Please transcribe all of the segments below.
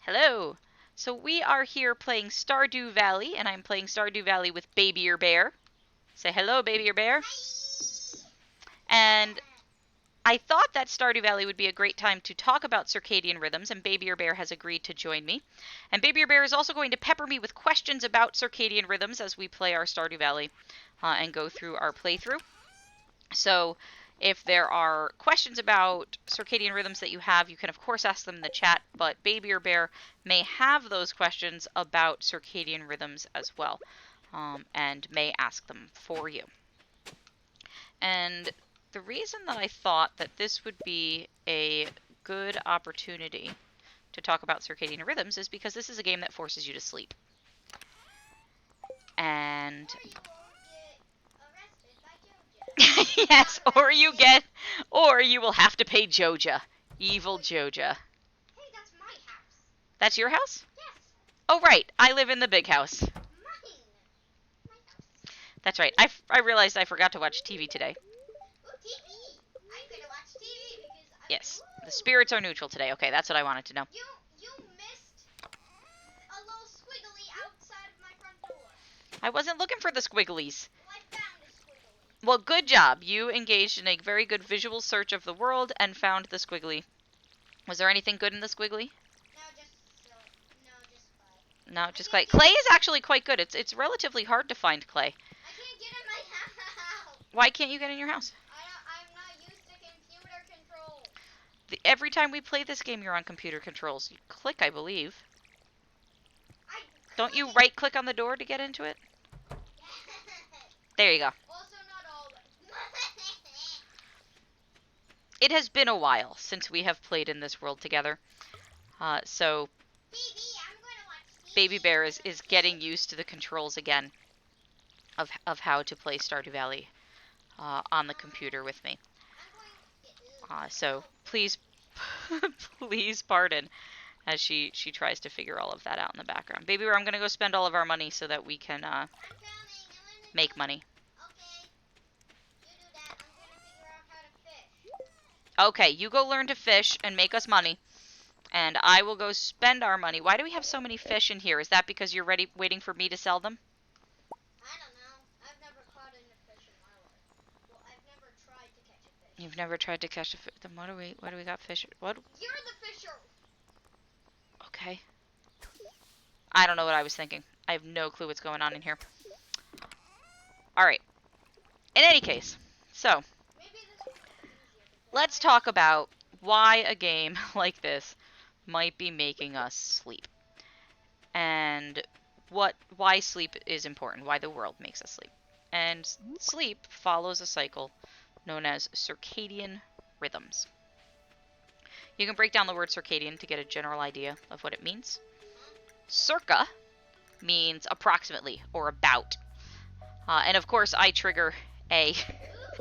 Hello! So we are here playing Stardew Valley, and I'm playing Stardew Valley with BabyBear. Say hello, BabyBear. And I thought that Stardew Valley would be a great time to talk about circadian rhythms, and BabyBear has agreed to join me. And BabyBear is also going to pepper me with questions about circadian rhythms as we play our Stardew Valley and go through our playthrough. So if there are questions about circadian rhythms that you have, you can of course ask them in the chat, but Baby or Bear may have those questions about circadian rhythms as well, and may ask them for you. And the reason that I thought that this would be a good opportunity to talk about circadian rhythms is because this is a game that forces you to sleep. And yes, or you will have to pay Joja. Evil Joja. Hey, that's my house. That's your house? Yes. Oh, right. I live in the big house. Mine. My house. That's right. I realized I forgot to watch TV today. Oh, TV. I'm gonna watch TV because Yes. The spirits are neutral today. Okay, that's what I wanted to know. You missed a little squiggly outside of my front door. I wasn't looking for the squigglies. Well, I found a squiggly. Well, good job. You engaged in a very good visual search of the world and found the squiggly. Was there anything good in the squiggly? No, just clay. Clay is actually quite good. It's relatively hard to find clay. I can't get in my house. Why can't you get in your house? I'm not used to computer controls. Every time we play this game, you're on computer controls. You click, I believe. Don't you right-click on the door to get into it? There you go. Also not always. It has been a while since we have played in this world together. So Baby Bear is getting used to the controls again of how to play Stardew Valley on the computer with me. So please, please pardon as she tries to figure all of that out in the background. Baby Bear, I'm going to go spend all of our money so that we can make money. Okay, you go learn to fish and make us money, and I will go spend our money. Why do we have so many fish in here? Is that because you're waiting for me to sell them? I don't know. I've never caught any fish in my life. Well, I've never tried to catch a fish. You've never tried to catch a fish? Then what do we got fish? What? You're the fisher. Okay. I don't know what I was thinking. I have no clue what's going on in here. Alright. In any case, so let's talk about why a game like this might be making us sleep. And why sleep is important, why the world makes us sleep. And sleep follows a cycle known as circadian rhythms. You can break down the word circadian to get a general idea of what it means. Circa means approximately or about. And of course I trigger a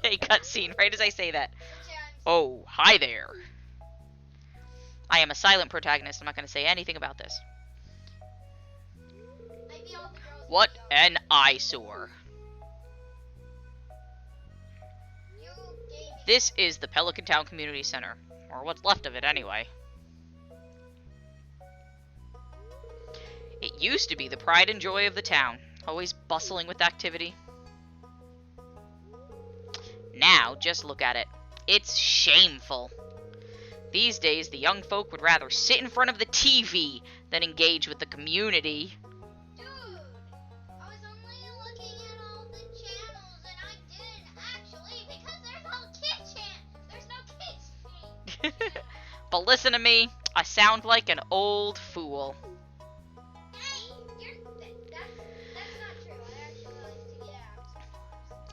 cutscene right as I say that. Oh, hi there. I am a silent protagonist. I'm not going to say anything about this. What an eyesore. This is the Pelican Town Community Center. Or what's left of it, anyway. It used to be the pride and joy of the town. Always bustling with activity. Now, just look at it. It's shameful. These days, the young folk would rather sit in front of the TV than engage with the community. Dude, I was only looking at all the channels, and I didn't actually, because there's no kids channel. But listen to me, I sound like an old fool. Hey, that's not true. I actually like to get out.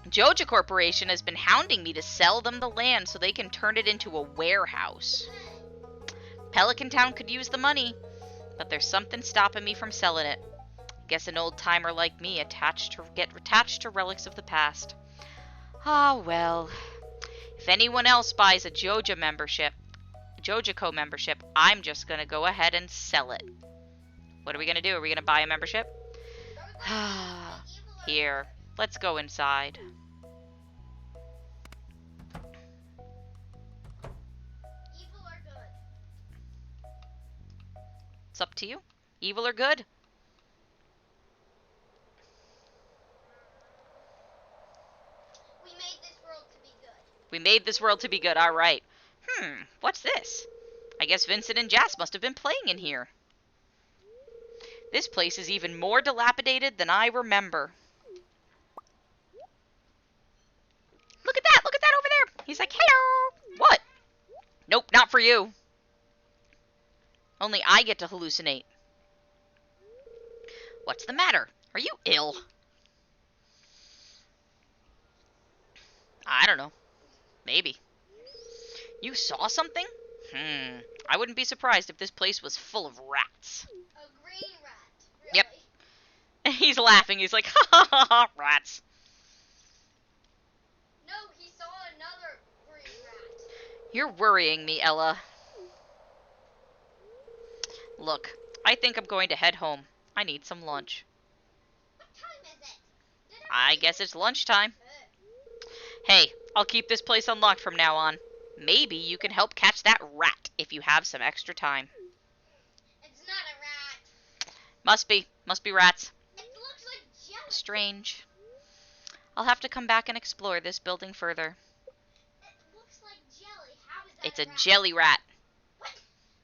Joja Corporation has been hounding me to sell them the land so they can turn it into a warehouse. Pelican Town could use the money, but there's something stopping me from selling it. Guess an old timer like me get attached to relics of the past. Ah, well. If anyone else buys a Joja Co membership, I'm just gonna go ahead and sell it. What are we gonna do? Are we gonna buy a membership? Here, let's go inside. It's up to you. Evil or good? We made this world to be good. We made this world to be good, alright. What's this? I guess Vincent and Jas must have been playing in here. This place is even more dilapidated than I remember. Look at that! Look at that over there! He's like, hello! What? Nope, not for you. Only I get to hallucinate. What's the matter? Are you ill? I don't know. Maybe. You saw something? I wouldn't be surprised if this place was full of rats. A green rat. Really? Yep. He's laughing. He's like, ha ha ha ha, rats. No, he saw another green rat. You're worrying me, Ella. Look, I think I'm going to head home. I need some lunch. What time is it? I guess it's lunchtime. Hey, I'll keep this place unlocked from now on. Maybe you can help catch that rat if you have some extra time. It's not a rat. Must be. Must be rats. It looks like jelly. Strange. I'll have to come back and explore this building further. It looks like jelly. How is that It's a rat? jelly rat. What?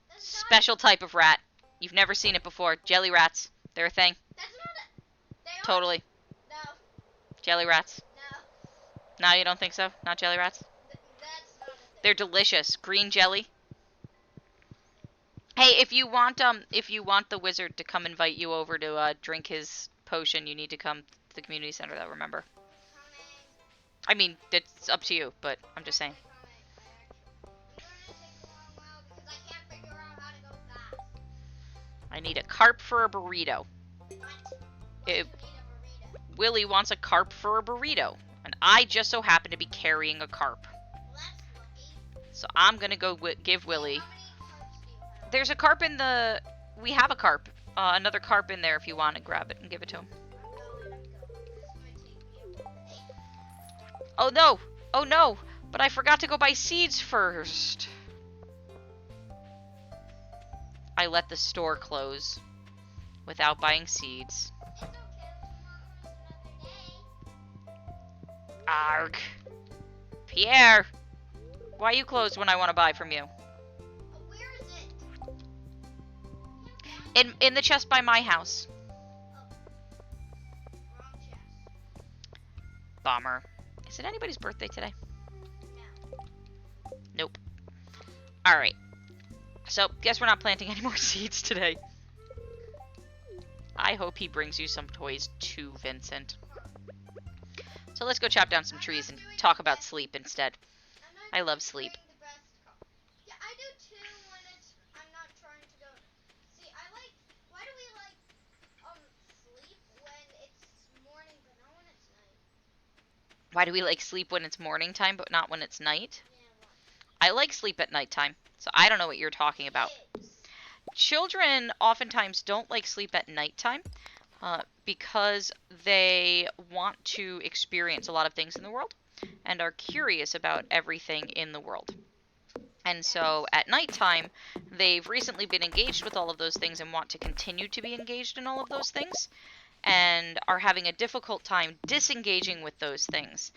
That's Special type of rat. You've never seen it before. Jelly rats. They're a thing. That's not a... They are. Totally. No. Jelly rats. No. No, you don't think so? Not jelly rats? That's not a thing. They're delicious. Green jelly. Hey, if you want the wizard to come invite you over to drink his potion, you need to come to the community center, though, remember? Coming. I mean, it's up to you, but I'm just saying. I'm gonna take a long while because I can't figure out how to go fast. I need a carp for a burrito. What? Why It- do you need a burrito? Willie wants a carp for a burrito, and I just so happen to be carrying a carp. Well, that's lucky. So I'm gonna go give Willie. How many cards do you have? There's a carp in the... We have a carp. Another carp in there if you want to grab it and give it to him. I'm going. It's gonna take me a while. Hey, Oh no! Oh no! But I forgot to go buy seeds first. I let the store close without buying seeds. it's okay. Tomorrow's another day. Arg. Pierre! Why you closed when I want to buy from you? Oh, where is it? In the chest by my house. Wrong chest. Bummer. Is it anybody's birthday today? No. Nope. Alright. So, guess we're not planting any more seeds today. I hope he brings you some toys too, Vincent. So let's go chop down some trees and talk about sleep instead. I love sleep. Doing the best call. Yeah, I do too when I'm not trying to go. See, why do we sleep when it's morning but not when it's night? Why do we like sleep when it's morning time but not when it's night? Yeah, why? I like sleep at nighttime, so I don't know what you're talking about. Kids. Children oftentimes don't like sleep at nighttime because they want to experience a lot of things in the world and are curious about everything in the world. And so at nighttime, they've recently been engaged with all of those things and want to continue to be engaged in all of those things and are having a difficult time disengaging with those things.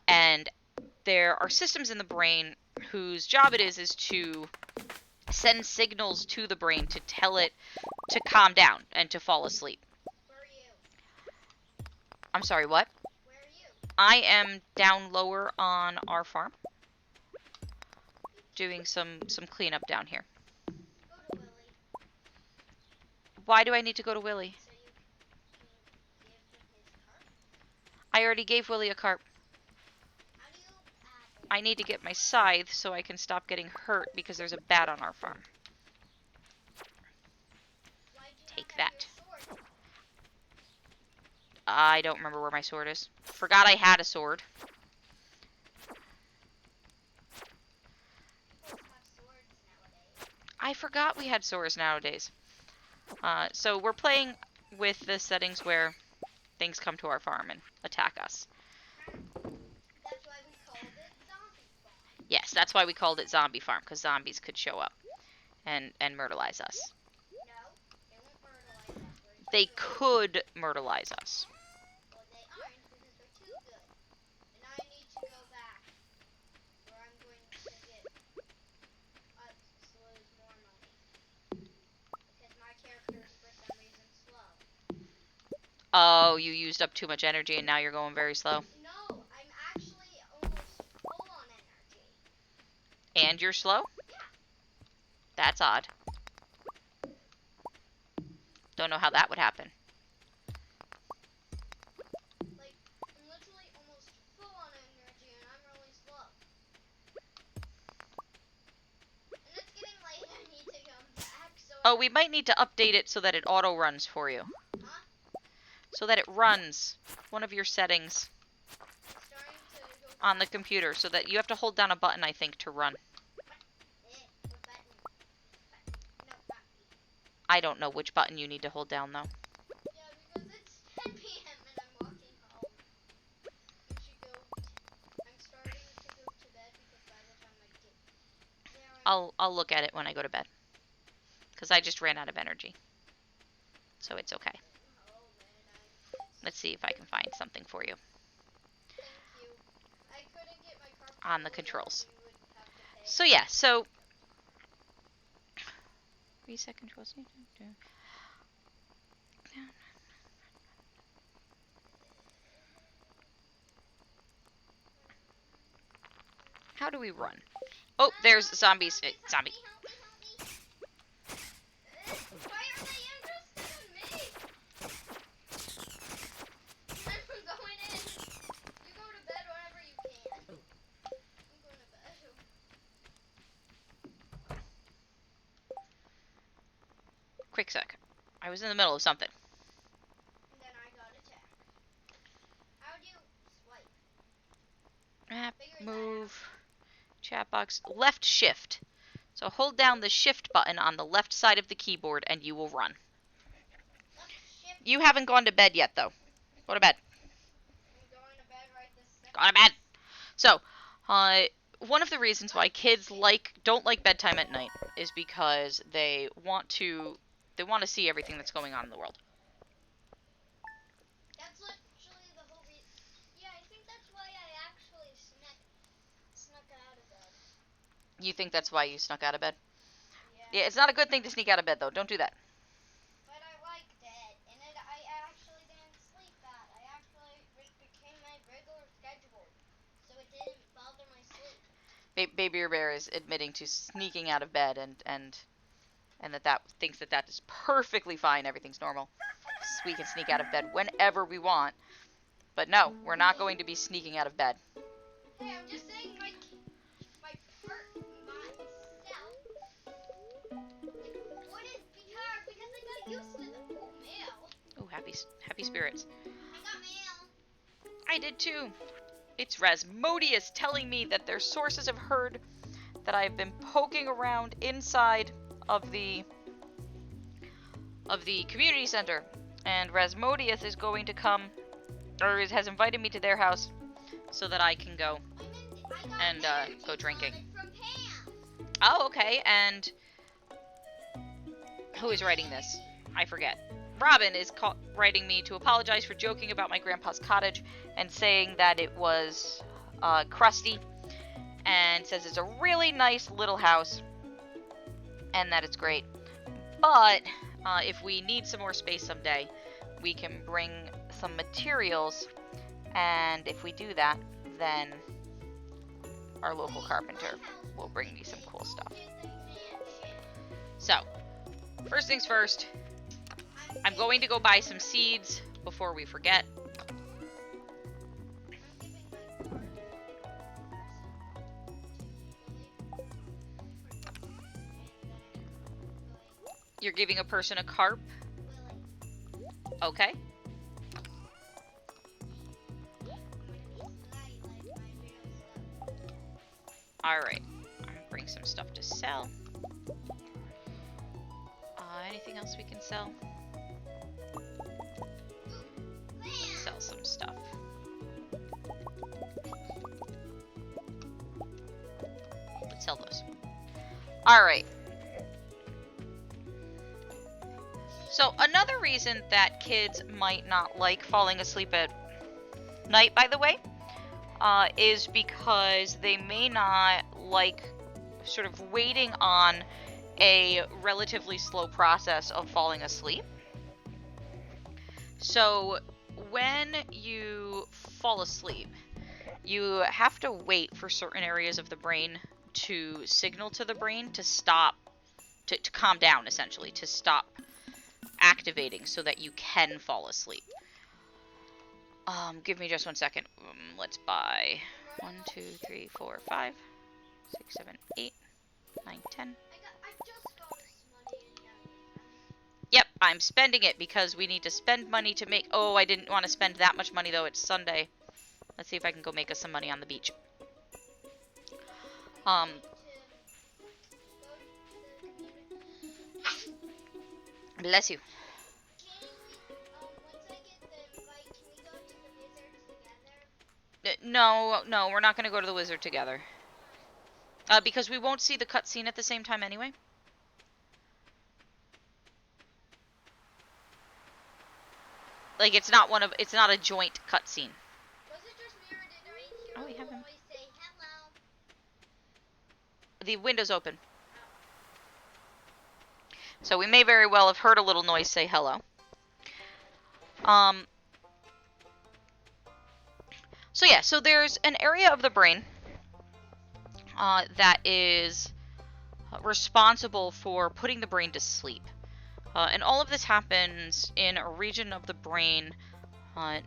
And there are systems in the brain whose job it is to send signals to the brain to tell it to calm down and to fall asleep. Where are you? I'm sorry, what? Where are you? I am down lower on our farm doing some cleanup down here. Go to Willie. Why do I need to go to Willie? So you can give him his card. I already gave Willie a carp. How do you I need to get my scythe so I can stop getting hurt because there's a bat on our farm. why'd you Take not have that. your sword? I don't remember where my sword is. Forgot I had a sword. People have swords nowadays. I forgot we had swords nowadays. So we're playing with the settings where things come to our farm and attack us. That's why we called it Zombie Farm. Yes, that's why we called it Zombie Farm, because zombies could show up and myrtleize us. No, they could myrtleize us. Well, they aren't because they're too good. And I need to go back where I'm going to get us to lose more money. Because my character is for some reason slow. Oh, you used up too much energy and now you're going very slow. No, I'm actually almost full on energy. And you're slow? Yeah. That's odd. Don't know how that would happen. Like, I'm literally almost full on energy and I'm really slow. And it's getting late, I need to come back, so Oh, we might need to update it so that it auto-runs for you. Huh? So that it runs. One of your settings It's starting to go on the computer, so that you have to hold down a button, I think, to run. what button? No, not B. I don't know which button you need to hold down, though. Yeah, because it's 10 p.m. and I'm walking home. I'm starting to go to bed because by the time I get there, I'll look at it when I go to bed. Because I just ran out of energy. So it's okay. oh man, Let's see if I can find something for you. thank you. I couldn't get my car On the fully controls. or you would have to pay. So yeah, so... Reset controls. How do we run? Oh, there's zombies. Zombie. Help me. Why are they interested in me? I'm going in. You go to bed whenever you can. I'm going to bed. Quick sec. I was in the middle of something. And then I got attacked. How do you swipe? Map, Figure that move, chat box, left shift. So hold down the shift button on the left side of the keyboard and you will run. Left shift. You haven't gone to bed yet, though. Go to bed. I'm going to bed right this second. Go to bed. So, one of the reasons why kids don't like bedtime at night is because they want to see everything that's going on in the world. That's literally the whole reason. Yeah, I think that's why I actually snuck out of bed. You think that's why you snuck out of bed? Yeah. Yeah, it's not a good thing to sneak out of bed, though. Don't do that. But I liked it, and I actually didn't sleep bad. It became my regular schedule, so it didn't bother my sleep. BabyBear is admitting to sneaking out of bed and that thinks that is perfectly fine. Everything's normal. We can sneak out of bed whenever we want. But no, we're not going to be sneaking out of bed. Hey, I'm just saying myself. Wouldn't be hard because I got used to the mail. Oh, happy spirits. I got mail. I did too. It's Rasmodius telling me that their sources have heard that I've been poking around inside of the community center, and Rasmodius is going to come, or has invited me to their house, so that I can go and go drinking. From Pam. Oh, okay. And who is writing this? I forget. Robin is writing me to apologize for joking about my grandpa's cottage and saying that it was crusty, and says it's a really nice little house and that it's great. But if we need some more space someday, we can bring some materials, and if we do that, then our local carpenter will bring me some cool stuff. So, first things first, I'm going to go buy some seeds before we forget. You're giving a person a carp? Okay. Alright. I'm gonna bring some stuff to sell. Anything else we can sell? Sell some stuff. Let's sell those. Alright. So another reason that kids might not like falling asleep at night, by the way, is because they may not like sort of waiting on a relatively slow process of falling asleep. So when you fall asleep, you have to wait for certain areas of the brain to signal to the brain to stop, to calm down, essentially, to stop activating so that you can fall asleep. Give me just 1 second. Let's buy 1, 2, 3, 4, 5, 6, 7, 8, 9, 10. I just got this money and Yep, I'm spending it because we need to spend money to make... Oh, I didn't want to spend that much money, though. It's Sunday. Let's see if I can go make us some money on the beach. Bless you. once I get the invite, can we go to the wizard together? No, we're not going to go to the wizard together. Because we won't see the cutscene at the same time anyway. Like, it's not a joint cutscene. Was it just me or did I hear Oh, we have him. voice say hello? The window's open. So we may very well have heard a little noise say hello. So yeah, so there's an area of the brain that is responsible for putting the brain to sleep. And all of this happens in a region of the brain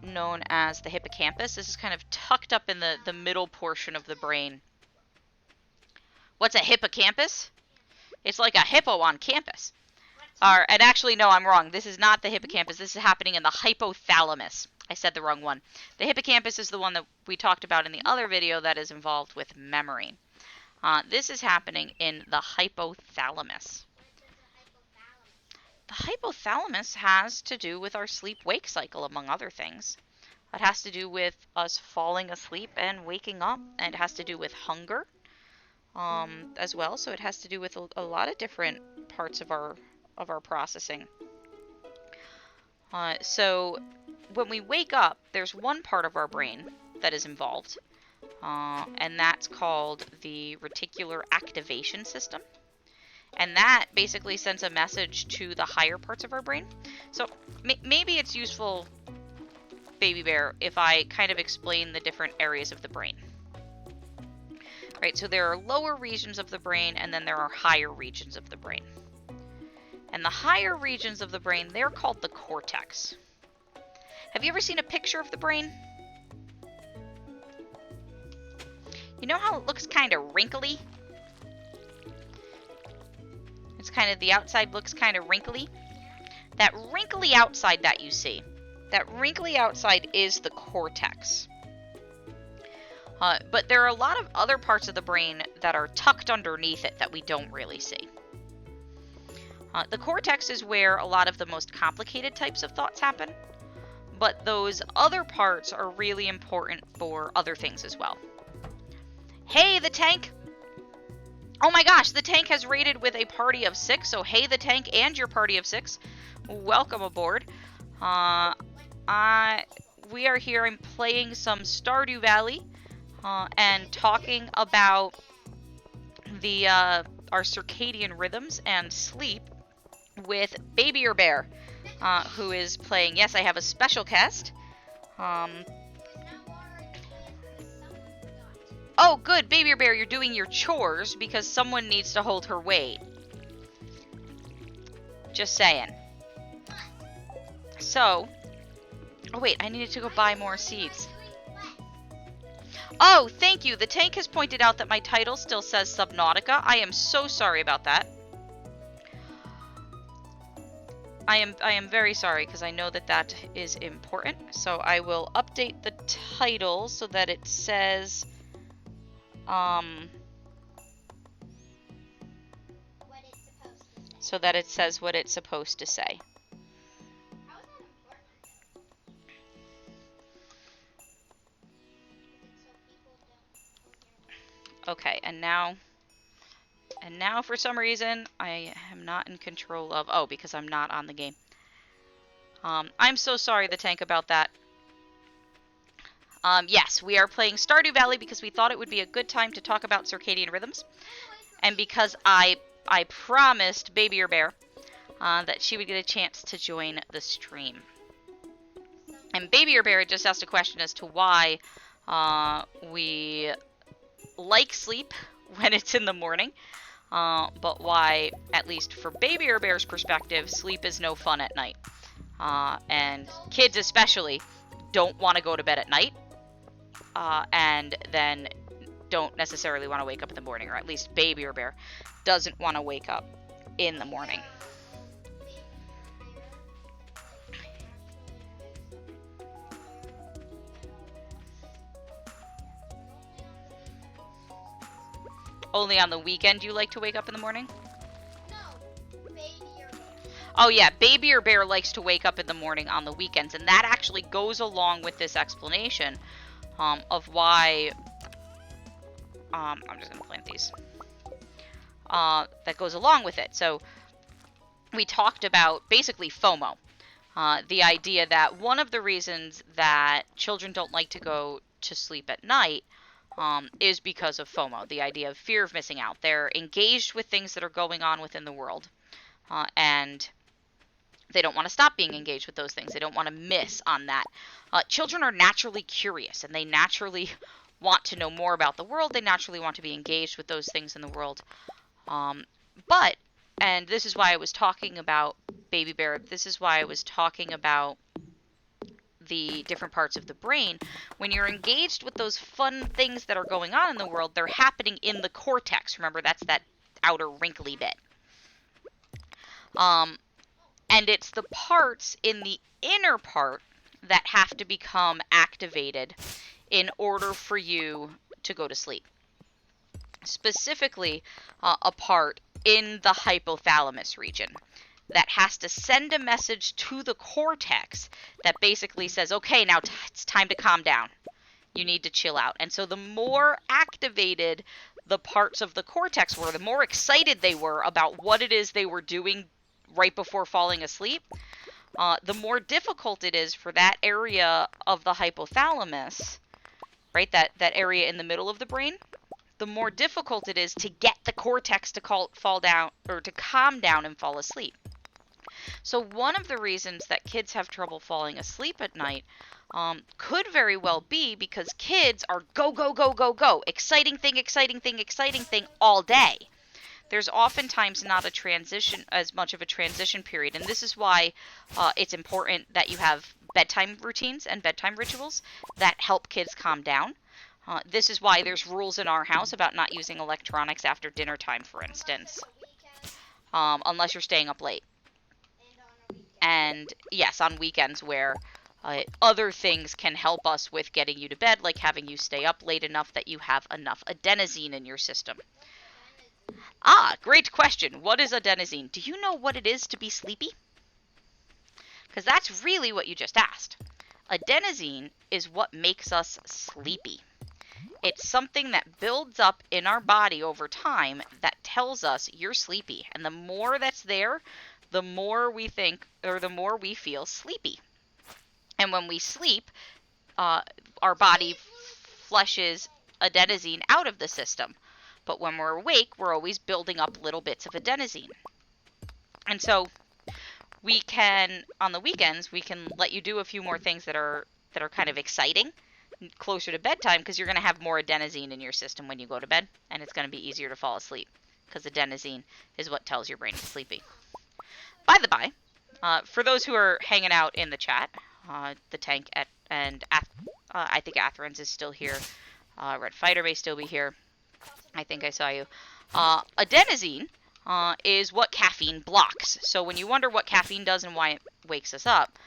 known as the hippocampus. This is kind of tucked up in the middle portion of the brain. What's a hippocampus? It's like a hippo on campus. And actually, no, I'm wrong. This is not the hippocampus. This is happening in the hypothalamus. I said the wrong one. The hippocampus is the one that we talked about in the other video that is involved with memory. This is happening in the hypothalamus. The hypothalamus has to do with our sleep-wake cycle, among other things. It has to do with us falling asleep and waking up, and it has to do with hunger as well. So it has to do with a lot of different parts of our processing. So when we wake up, there's one part of our brain that is involved, and that's called the reticular activation system. And that basically sends a message to the higher parts of our brain. So maybe it's useful, BabyBear, if I kind of explain the different areas of the brain. Right, so there are lower regions of the brain, and then there are higher regions of the brain. And the higher regions of the brain, they're called the cortex. Have you ever seen a picture of the brain? You know how it looks kind of wrinkly? It's kind of, the outside looks kind of wrinkly. That wrinkly outside that you see, that wrinkly outside is the cortex. But there are a lot of other parts of the brain that are tucked underneath it that we don't really see. The cortex is where a lot of the most complicated types of thoughts happen, but those other parts are really important for other things as well. Hey, the tank! Oh my gosh, the tank has raided with a party of 6, so hey, the tank and your party of 6, welcome aboard. We are here, I'm playing some Stardew Valley, and talking about our circadian rhythms and sleep with BabyBear, who is playing. Yes, I have a special guest. Oh, good, BabyBear, you're doing your chores because someone needs to hold her weight. Just saying. So, oh wait, I needed to go buy more seeds. Oh, thank you. The tank has pointed out that my title still says Subnautica. I am so sorry about that. I am very sorry because I know that that is important. So I will update the title so that it says what it's supposed to say. How is that important? Okay, and now And now, for some reason, I am not in control of... Oh, because I'm not on the game. I'm so sorry, the tank, about that. Yes, we are playing Stardew Valley because we thought it would be a good time to talk about Circadian Rhythms. And because I promised BabyBear that she would get a chance to join the stream. And BabyBear just asked a question as to why we like sleep when it's in the morning. But why, at least for BabyBear's perspective, sleep is no fun at night. And kids especially don't want to go to bed at night. And then don't necessarily want to wake up in the morning, or at least BabyBear doesn't want to wake up in the morning. Only on the weekend you like to wake up in the morning? No, BabyBear. Oh yeah, BabyBear likes to wake up in the morning on the weekends, and that actually goes along with this explanation of why... I'm just going to plant these. That goes along with it. So we talked about basically FOMO. The idea that one of the reasons that children don't like to go to sleep at night is because of FOMO, the idea of fear of missing out. They're engaged with things that are going on within the world, and they don't want to stop being engaged with those things. They don't want to miss on that. Children are naturally curious, and they naturally want to know more about the world. They naturally want to be engaged with those things in the world. But, and this is why I was talking about BabyBear, this is why I was talking about the different parts of the brain. When you're engaged with those fun things that are going on in the world, they're happening in the cortex. Remember, that's that outer wrinkly bit. And it's the parts in the inner part that have to become activated in order for you to go to sleep. Specifically, a part in the hypothalamus region that has to send a message to the cortex that basically says, okay, now it's time to calm down. You need to chill out. And so the more activated the parts of the cortex were, the more excited they were about what it is they were doing right before falling asleep, the more difficult it is for that area of the hypothalamus, right, that area in the middle of the brain, the more difficult it is to get the cortex to fall down, or to calm down and fall asleep. So one of the reasons that kids have trouble falling asleep at night could very well be because kids are go, go, go, go, go, exciting thing, exciting thing, exciting thing all day. There's oftentimes not a transition, as much of a transition period, and this is why it's important that you have bedtime routines and bedtime rituals that help kids calm down. This is why there's rules in our house about not using electronics after dinner time, for instance, unless you're staying up late. And yes, on weekends where other things can help us with getting you to bed, like having you stay up late enough that you have enough adenosine in your system. Ah, great question. What is adenosine? Do you know what it is to be sleepy? Because that's really what you just asked. Adenosine is what makes us sleepy. It's something that builds up in our body over time that tells us you're sleepy. And the more that's there, the more we think, or the more we feel sleepy. And when we sleep, our body flushes adenosine out of the system. But when we're awake, we're always building up little bits of adenosine. And so we can, on the weekends, we can let you do a few more things that are kind of exciting closer to bedtime, because you're going to have more adenosine in your system when you go to bed, and it's going to be easier to fall asleep because adenosine is what tells your brain it's sleepy. By the by, for those who are hanging out in the chat, the tank and I think Athrens is still here. Red Fighter may still be here. I think I saw you. Adenosine is what caffeine blocks. So when you wonder what caffeine does and why it wakes us up,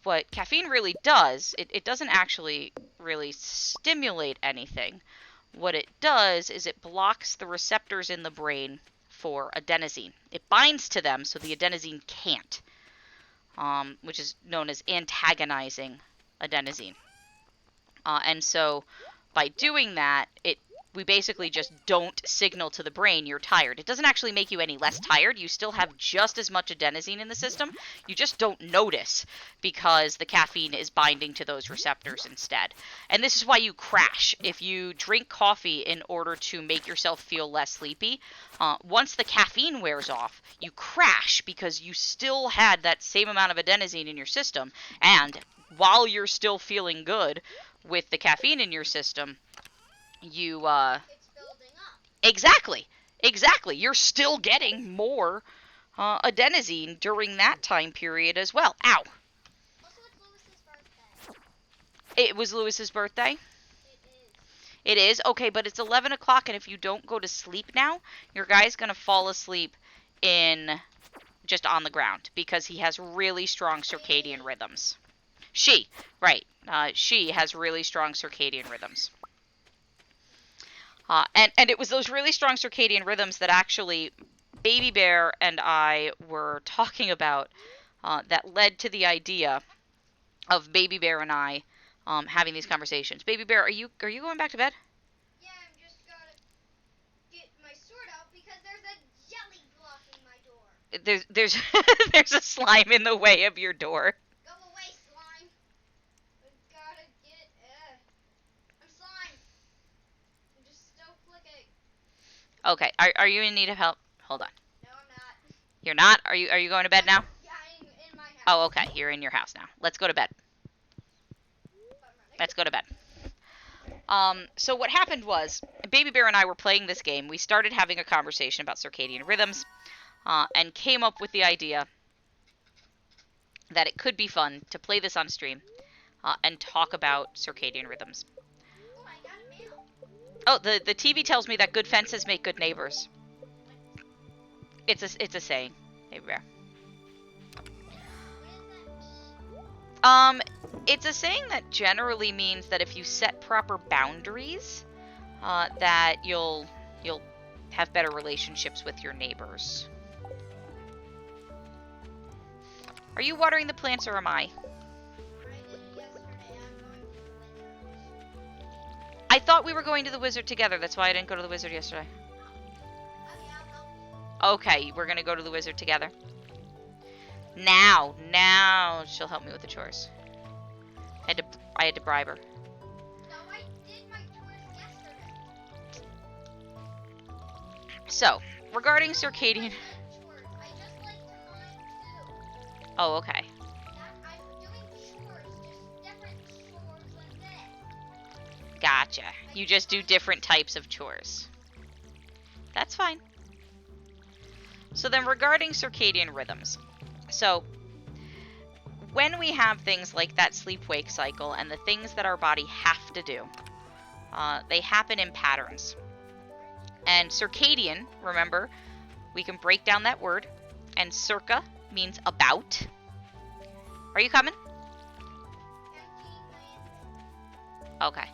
what caffeine really does, it doesn't actually really stimulate anything. What it does is it blocks the receptors in the brain for adenosine. It binds to them so the adenosine can't, which is known as antagonizing adenosine. And so by doing that, it we basically just don't signal to the brain you're tired. It doesn't actually make you any less tired. You still have just as much adenosine in the system. You just don't notice because the caffeine is binding to those receptors instead. And this is why you crash. If you drink coffee in order to make yourself feel less sleepy, once the caffeine wears off, you crash because you still had that same amount of adenosine in your system. And while you're still feeling good with the caffeine in your system, you It's building up. exactly you're still getting more adenosine during that time period as well. Ow. Also, it's Lewis's birthday. It was Lewis's birthday. It is. It is okay, but it's 11 o'clock, and if you don't go to sleep now, your guy's gonna fall asleep in just on the ground because he has really strong circadian rhythms. She has really strong circadian rhythms. And it was those really strong circadian rhythms that actually BabyBear and I were talking about that led to the idea of BabyBear and I having these conversations. BabyBear, are you going back to bed? Yeah, I'm just gotta get my sword out because there's a jelly blocking my door. There's there's a slime in the way of your door. Go away, slime. I gotta get it. I'm slime. I'm just still flicking. Okay, are you in need of help? Hold on. No, I'm not. You're not? Are you going to bed now? Yeah, I'm in my house. Oh, okay. You're in your house now. Let's go to bed. Let's go to bed. So what happened was, BabyBear and I were playing this game. We started having a conversation about circadian rhythms, and came up with the idea that it could be fun to play this on stream, and talk about circadian rhythms. Oh, I got a mail. Oh, the TV tells me that good fences make good neighbors. It's a saying, BabyBear. What does that mean? It's a saying that generally means that if you set proper boundaries, that you'll have better relationships with your neighbors. Are you watering the plants or am I? I did it yesterday. I'm going to the wizard. I thought we were going to the wizard together. That's why I didn't go to the wizard yesterday. Okay, I'll help you. Okay, we're gonna go to the wizard together. Now she'll help me with the chores. I had to bribe her. No, I did my chores yesterday. So, regarding circadian. Chores. I just like to mine too. Oh, okay. I'm doing chores, just different chores than this. Gotcha. You just do different types of chores. That's fine. So then regarding circadian rhythms. So when we have things like that sleep-wake cycle and the things that our body have to do, they happen in patterns. And circadian, remember, we can break down that word. And circa means about. Are you coming? Okay.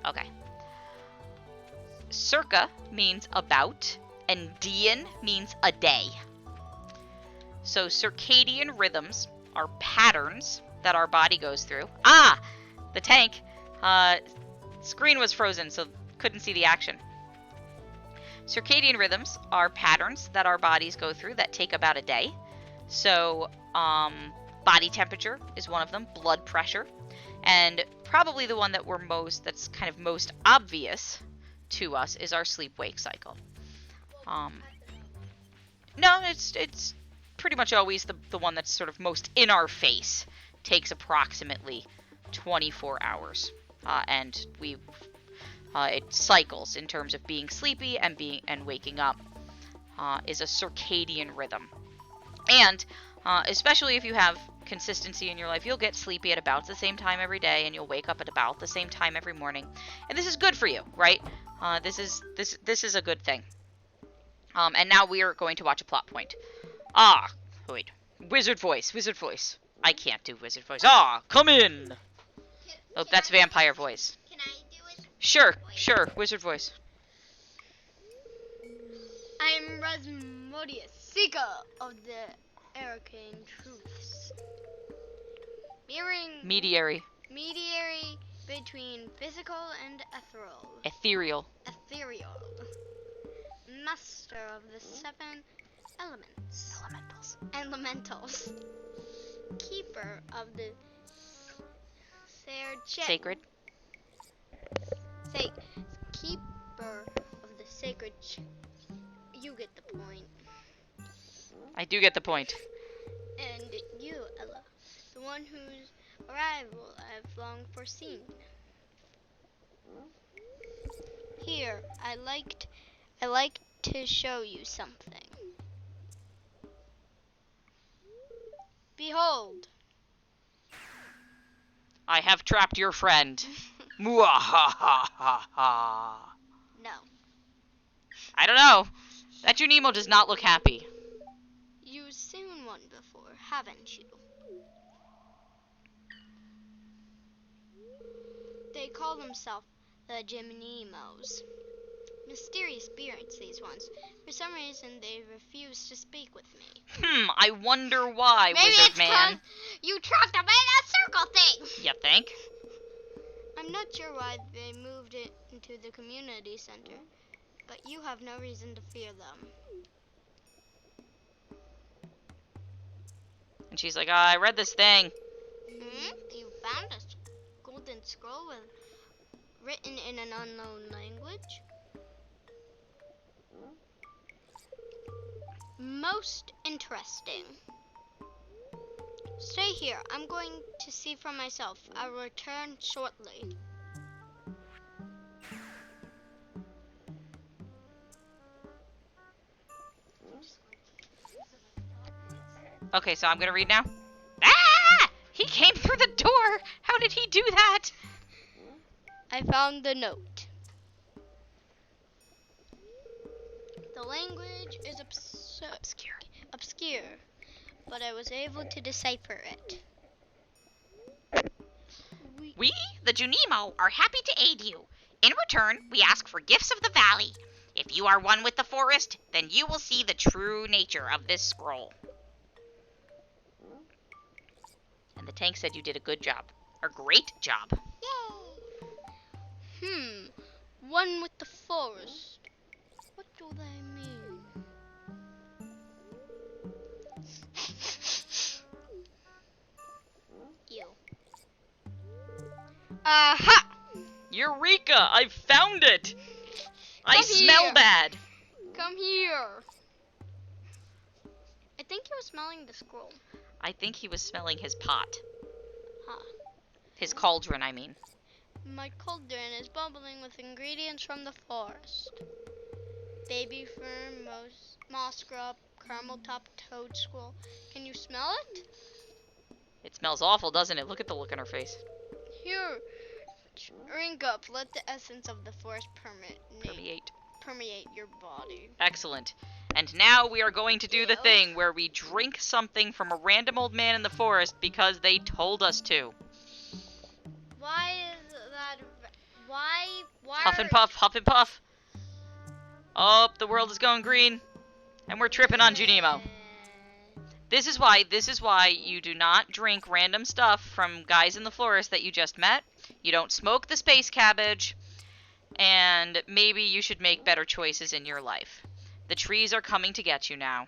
Okay. Circa means about, and dian means a day. So circadian rhythms are patterns that our body goes through. Ah! The tank. Screen was frozen, so couldn't see the action. Circadian rhythms are patterns that our bodies go through that take about a day. So, body temperature is one of them, blood pressure, and probably the one that that's kind of most obvious to us is our sleep-wake cycle. No, it's pretty much always the one that's sort of most in our face. Takes approximately 24 hours, and it cycles in terms of being sleepy and waking up. Is a circadian rhythm, and especially if you have consistency in your life, you'll get sleepy at about the same time every day, and you'll wake up at about the same time every morning, and this is good for you, right? This is a good thing. And now we are going to watch a plot point. Wait, wizard voice. I can't do wizard voice. Come in. Oh, that's vampire voice. Can I do it? Sure, wizard voice. I'm Rasmodius, seeker of the arcane truths. Mediary. Mediary between physical and Ethereal. ethereal, master of the 7 elements, elementals, keeper of the Sacred. keeper of the sacred. You get the point. I do get the point. And you, Ella, the one whose arrival I've long foreseen. Here, I like to show you something. Behold. I have trapped your friend. Mwahahaha. No. I don't know. That Junimo does not look happy. You've seen one before, haven't you? They call themselves the Junimos. Mysterious spirits, these ones. For some reason, they refuse to speak with me. I wonder why, Maybe Wizard it's Man. 'cause you trapped them in that circle thing. You think? I'm not sure why they moved it into the community center, but you have no reason to fear them. And she's like, I read this thing. You found a golden scroll written in an unknown language? Most interesting. Stay here. I'm going to see for myself. I'll return shortly. Okay, so I'm gonna read now. Ah! He came through the door! How did he do that? I found the note. The language is obscure, but I was able to decipher it. We, the Junimo, are happy to aid you. In return, we ask for gifts of the valley. If you are one with the forest, then you will see the true nature of this scroll. And the tank said you did a good job. A great job. Yay! One with the forest. What do they mean? You. Aha! Eureka! I found it! I Come smell here. bad. Come here. I think he was smelling the scroll. I think he was smelling his pot. Huh. His cauldron, I mean. My cauldron is bubbling with ingredients from the forest. Baby fern, moss scrub, caramel top toad scroll. Can you smell it? It smells awful, doesn't it? Look at the look on her face. Here, drink up. Let the essence of the forest permeate your body. Excellent. And now we are going to do the Ew. thing where we drink something from a random old man in the forest because they told us to. Why is that? Why? Huff and puff, huff and puff. Oh, the world is going green. And we're tripping on Junimo. This is why you do not drink random stuff from guys in the forest that you just met. You don't smoke the space cabbage. And maybe you should make better choices in your life. The trees are coming to get you now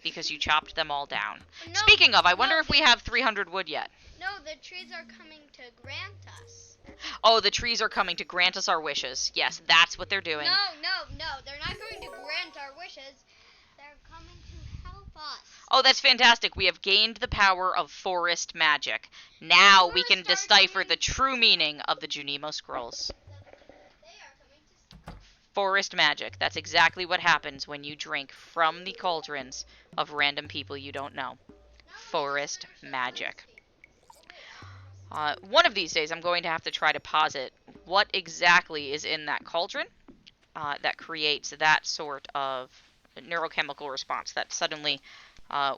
because you chopped them all down. No, Speaking of, I wonder no, if we have 300 wood yet. No, the trees are coming to grant us. Oh, the trees are coming to grant us our wishes. Yes, that's what they're doing. No. They're not going to grant our wishes. They're coming to help us. Oh, that's fantastic. We have gained the power of forest magic. Now we can decipher the true meaning of the Junimo scrolls. They are coming to. Forest magic. That's exactly what happens when you drink from the cauldrons of random people you don't know. Forest magic. One of these days, I'm going to have to try to posit what exactly is in that cauldron that creates that sort of neurochemical response that suddenly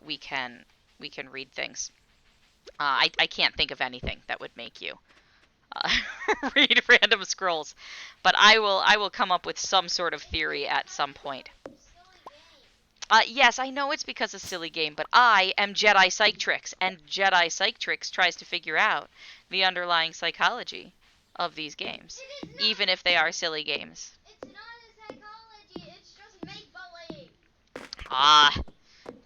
we can read things. I can't think of anything that would make you read random scrolls, but I will come up with some sort of theory at some point. Yes, I know it's because of silly game, but I am JediPsychTricks, and JediPsychTricks tries to figure out the underlying psychology of these games, It is not, even if they are silly games. it's not a psychology, it's just make-believe. Ah,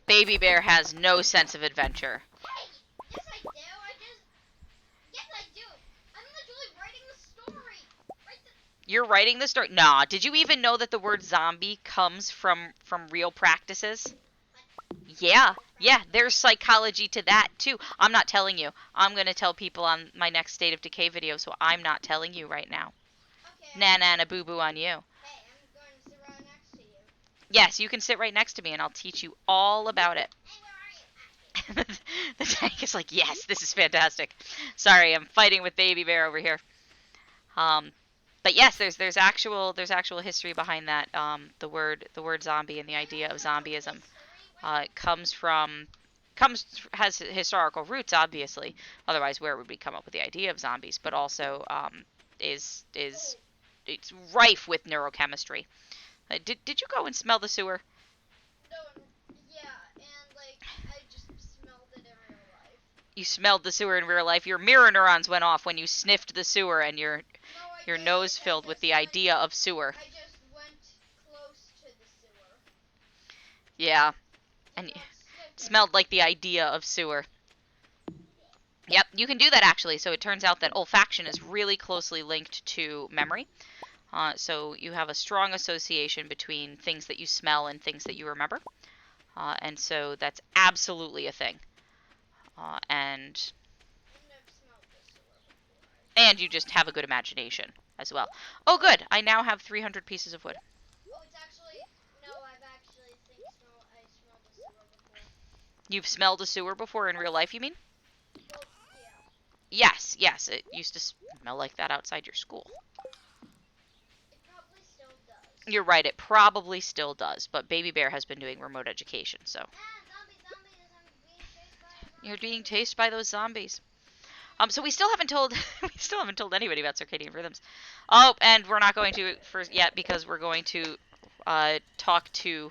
BabyBear has no sense of adventure. Hey! Yes, I do. Yes, I do. I'm literally writing the story. You're writing the story? Nah, did you even know that the word zombie comes from real practices? Yeah, there's psychology to that too. I'm not telling you. I'm going to tell people on my next State of Decay video, so I'm not telling you right now. Okay. Na boo boo on you. Hey, I'm going to sit right next to you. Yes, you can sit right next to me and I'll teach you all about it. Hey, where are you? The tank is like, yes, this is fantastic. Sorry, I'm fighting with BabyBear over here. But yes, there's actual history behind that. The word zombie and the idea of zombieism has historical roots, obviously. Otherwise, where would we come up with the idea of zombies? But also is it's rife with neurochemistry. Did you go and smell the sewer? No, yeah, and like I just smelled it in real life. You smelled the sewer in real life. Your mirror neurons went off when you sniffed the sewer, and your nose filled with the idea of sewer. I just went close to the sewer. Yeah, and it smelled like the idea of sewer. Yep, you can do that actually. So it turns out that olfaction is really closely linked to memory. So you have a strong association between things that you smell and things that you remember. And so that's absolutely a thing. And you just have a good imagination as well. Oh, good. I now have 300 pieces of wood. Oh, it's actually no. I've actually I smelled the sewer before. You've smelled a sewer before in real life, you mean? Well, yeah. Yes. It used to smell like that outside your school. It probably still does. You're right. It probably still does. But BabyBear has been doing remote education, so. Zombies! I'm being chased by zombies. You're being chased by those zombies. So we still haven't told anybody about Circadian Rhythms. Oh, and we're not going to first yet because we're going to talk to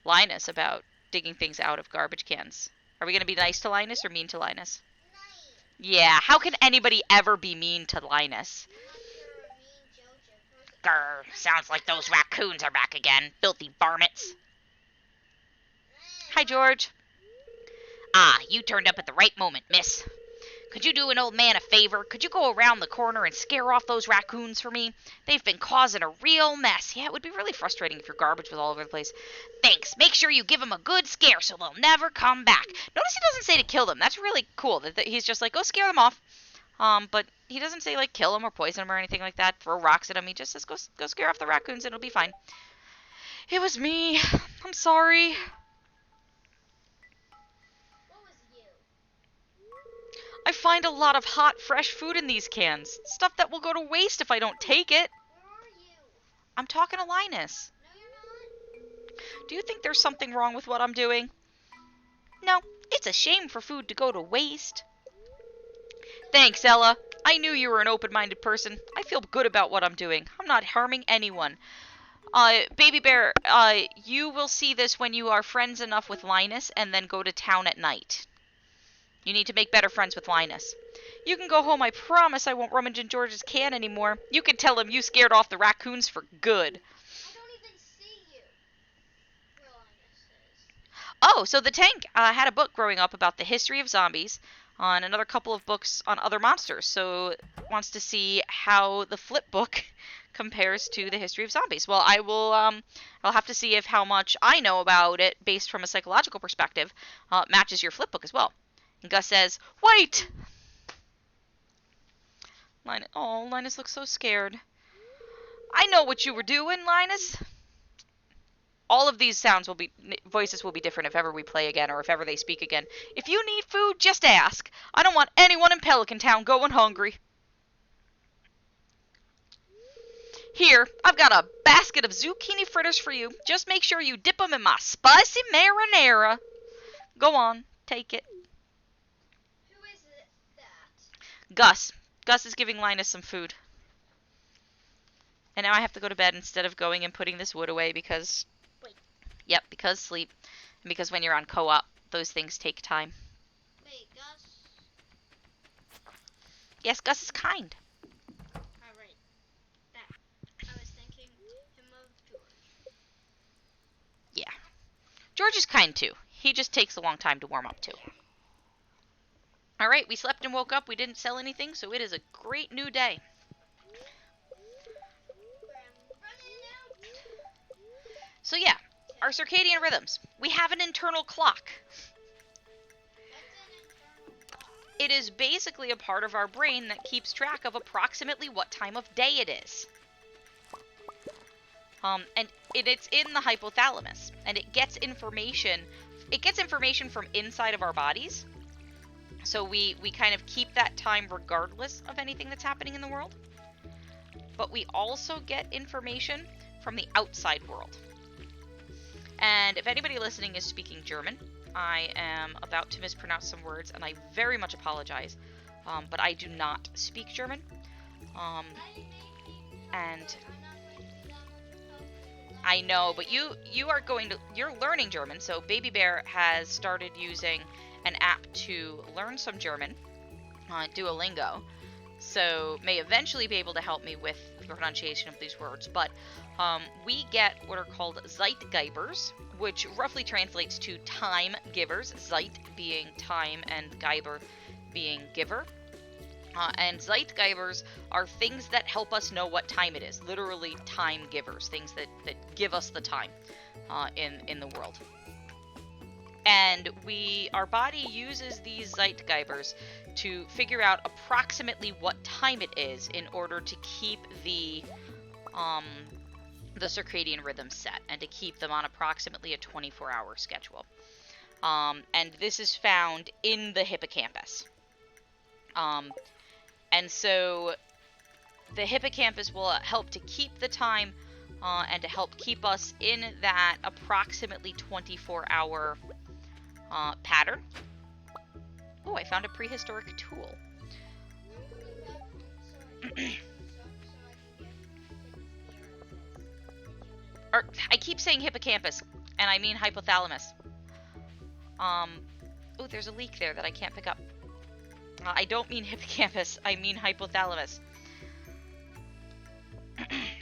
Linus about digging things out of garbage cans. Are we going to be nice to Linus or mean to Linus? Nice. Yeah, how can anybody ever be mean to Linus? Grr, sounds like those raccoons are back again. Filthy varmints. Hi, George. Ah, you turned up at the right moment, miss. Could you do an old man a favor? Could you go around the corner and scare off those raccoons for me? They've been causing a real mess. Yeah, it would be really frustrating if your garbage was all over the place. Thanks. Make sure you give them a good scare so they'll never come back. Notice he doesn't say to kill them. That's really cool. That he's just like, go scare them off. But he doesn't say, like, kill them or poison them or anything like that. Throw rocks at them. He just says, go scare off the raccoons and it'll be fine. It was me. I'm sorry. I find a lot of hot, fresh food in these cans. Stuff that will go to waste if I don't take it. Where are you? I'm talking to Linus. No, you're not. Do you think there's something wrong with what I'm doing? No, it's a shame for food to go to waste. Thanks, Ella. I knew you were an open-minded person. I feel good about what I'm doing. I'm not harming anyone. BabyBear, you will see this when you are friends enough with Linus and then go to town at night. You need to make better friends with Linus. You can go home. I promise I won't rummage in George's can anymore. You can tell him you scared off the raccoons for good. I don't even see you. Where Linus is. Oh, so the tank had a book growing up about the history of zombies and another couple of books on other monsters. So wants to see how the flip book compares to the history of zombies. Well, I'll have to see if how much I know about it based from a psychological perspective matches your flip book as well. And Gus says, wait! Linus looks so scared. I know what you were doing, Linus. All of these voices will be different if ever we play again or if ever they speak again. If you need food, just ask. I don't want anyone in Pelican Town going hungry. Here, I've got a basket of zucchini fritters for you. Just make sure you dip them in my spicy marinara. Go on, take it. Gus. Gus is giving Linus some food. And now I have to go to bed instead of going and putting this wood away because... Wait. Yep, because sleep. And because when you're on co-op, those things take time. Wait, Gus? Yes, Gus is kind. George is kind too. He just takes a long time to warm up too. Alright, we slept and woke up. We didn't sell anything, so it is a great new day. So yeah, our circadian rhythms. We have an internal clock. It is basically a part of our brain that keeps track of approximately what time of day it is. And it's in the hypothalamus, and it gets information. It gets information from inside of our bodies. So we kind of keep that time regardless of anything that's happening in the world. But we also get information from the outside world. And if anybody listening is speaking German, I am about to mispronounce some words, and I very much apologize. But I do not speak German. And I know, but you're learning German, so BabyBear has started using an app to learn some German, Duolingo, so may eventually be able to help me with the pronunciation of these words, but we get what are called Zeitgeibers, which roughly translates to time givers, Zeit being time and Geiber being giver. And Zeitgeibers are things that help us know what time it is. Literally time givers, things that give us the time in the world. And our body uses these Zeitgeibers to figure out approximately what time it is in order to keep the circadian rhythms set and to keep them on approximately a 24-hour schedule. And this is found in the hippocampus. And so the hippocampus will help to keep the time and to help keep us in that approximately 24-hour pattern. Oh, I found a prehistoric tool. I keep saying hippocampus, and I mean hypothalamus. Oh, there's a leak there that I can't pick up. I don't mean hippocampus, I mean hypothalamus.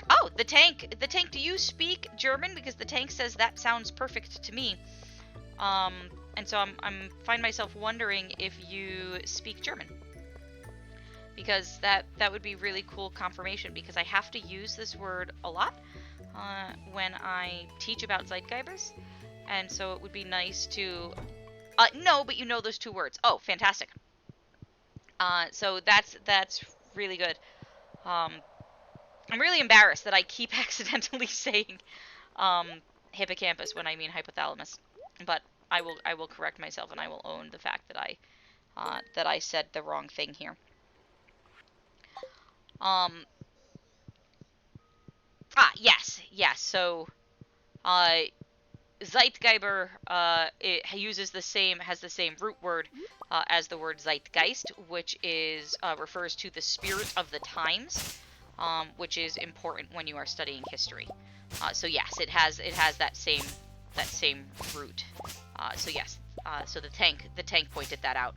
Oh, the tank, do you speak German? Because the tank says that sounds perfect to me. And so I'm find myself wondering if you speak German. Because that would be really cool confirmation, because I have to use this word a lot when I teach about Zeitgeibers. And so it would be nice to... no, but you know those two words. Oh, fantastic. So that's really good. I'm really embarrassed that I keep accidentally saying hippocampus when I mean hypothalamus, but I will correct myself, and I will own the fact that I said the wrong thing here. Yes. So Zeitgeiber it has the same root word as the word Zeitgeist, which refers to the spirit of the times, which is important when you are studying history. So yes, it has that same root. So yes, so the tank pointed that out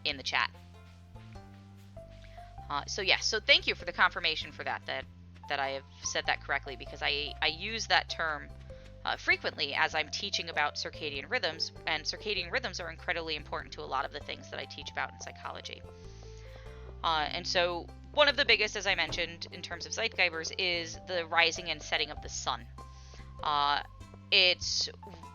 in the chat. So yes, so thank you for the confirmation for that I have said that correctly, because I use that term frequently as I'm teaching about circadian rhythms, and circadian rhythms are incredibly important to a lot of the things that I teach about in psychology. And so one of the biggest, as I mentioned, in terms of Zeitgeibers, is the rising and setting of the sun. It's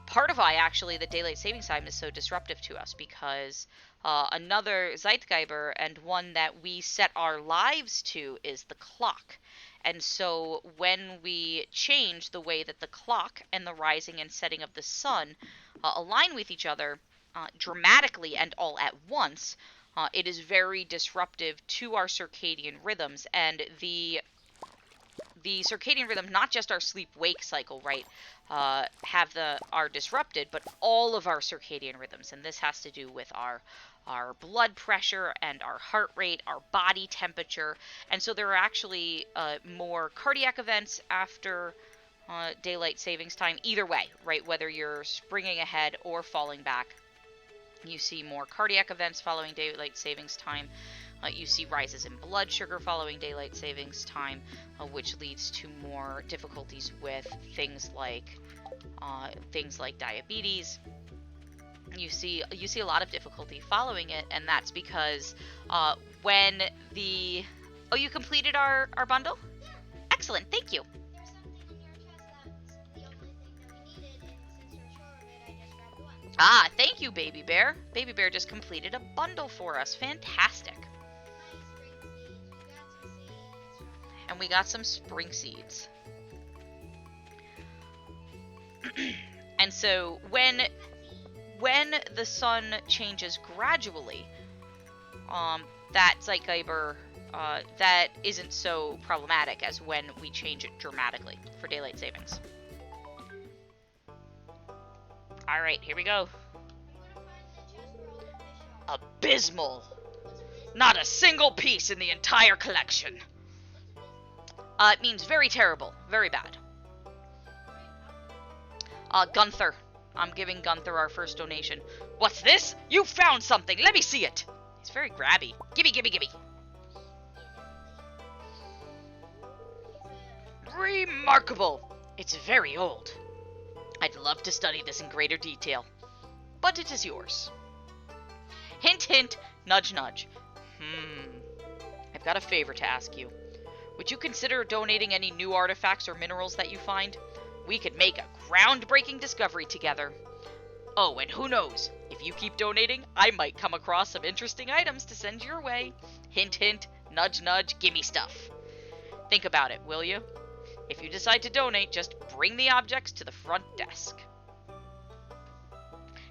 part of why, actually, the daylight savings time is so disruptive to us, because another Zeitgeiber, and one that we set our lives to, is the clock. And so when we change the way that the clock and the rising and setting of the sun align with each other dramatically and all at once, it is very disruptive to our circadian rhythms. And the circadian rhythm, not just our sleep-wake cycle, right, are disrupted, but all of our circadian rhythms. And this has to do with our blood pressure and our heart rate, our body temperature. And so there are actually more cardiac events after daylight savings time, either way, right? Whether you're springing ahead or falling back, you see more cardiac events following daylight savings time. You see rises in blood sugar following daylight savings time, which leads to more difficulties with things like things like diabetes. You see a lot of difficulty following it, and that's because when the... Oh, you completed our bundle? Yeah. Excellent, thank you. There's something in your chest that's the only thing that we needed, and since we're short of it, I just grabbed one. Ah, thank you, Baby Bear. Baby Bear just completed a bundle for us. Fantastic. And we got some spring seeds. And so when the sun changes gradually, that Zeitgeber, that isn't so problematic as when we change it dramatically for daylight savings. Alright, here we go. Abysmal! Not a single piece in the entire collection. It means very terrible, very bad. Gunther. I'm giving Gunther our first donation. What's this? You found something! Let me see it! He's very grabby. Gimme, gimme, gimme! Remarkable! It's very old. I'd love to study this in greater detail. But it is yours. Hint, hint, nudge, nudge. I've got a favor to ask you. Would you consider donating any new artifacts or minerals that you find? We could make a groundbreaking discovery together. Oh, and who knows? If you keep donating, I might come across some interesting items to send your way. Hint, hint, nudge, nudge, gimme stuff. Think about it, will you? If you decide to donate, just bring the objects to the front desk.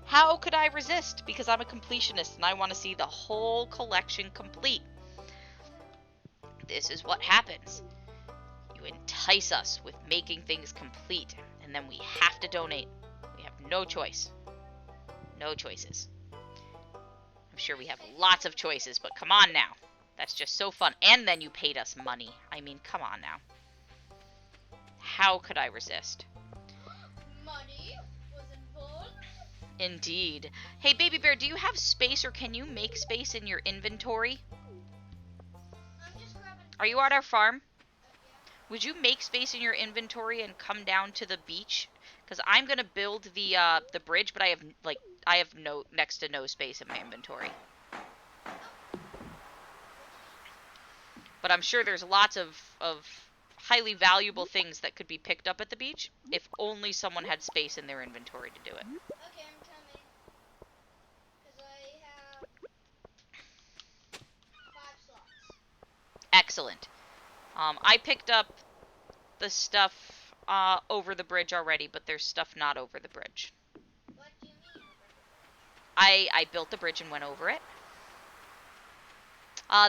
How could I resist? Because I'm a completionist and I want to see the whole collection complete. This is what happens. You entice us with making things complete, and then we have to donate. We have no choice. No choices. I'm sure we have lots of choices, but come on now. That's just so fun. And then you paid us money. I mean, come on now. How could I resist? Money was involved. Indeed. Hey, Baby Bear, do you have space, or can you make space in your inventory? I'm just grabbing. Are you at our farm? Yeah. Would you make space in your inventory and come down to the beach? Because I'm gonna build the bridge, but I have next to no space in my inventory. But I'm sure there's lots of highly valuable things that could be picked up at the beach if only someone had space in their inventory to do it. Okay, I'm coming. Because I have 5 slots. Excellent. I picked up the stuff over the bridge already, but there's stuff not over the bridge. What do you mean over the bridge? I built the bridge and went over it.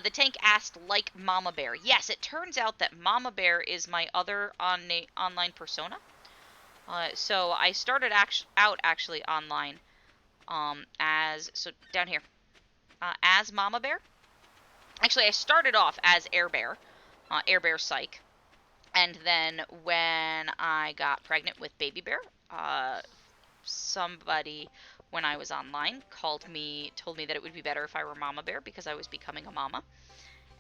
The tank asked, like Mama Bear. Yes, it turns out that Mama Bear is my other online persona. So I started out actually online down here, as Mama Bear. Actually, I started off as Air Bear, Air Bear Psych. And then when I got pregnant with Baby Bear, somebody, when I was online, told me that it would be better if I were Mama Bear because I was becoming a mama.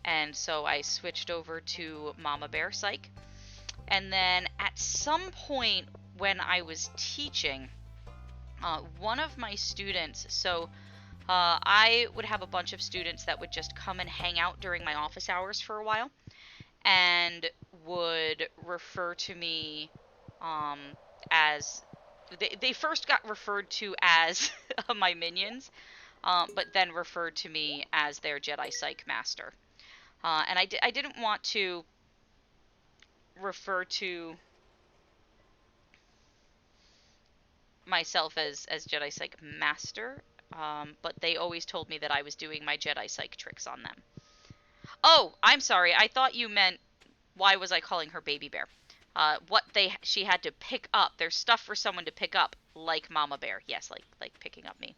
And so I switched over to Mama Bear Psych. And then at some point when I was teaching, one of my students, I would have a bunch of students that would just come and hang out during my office hours for a while and would refer to me as... They first got referred to as my minions, but then referred to me as their Jedi Psych Master. And I didn't want to refer to myself as Jedi Psych Master, but they always told me that I was doing my JediPsychTricks on them. Oh, I'm sorry. I thought you meant, why was I calling her Baby Bear? She had to pick up. There's stuff for someone to pick up, like Mama Bear. Yes, like picking up me.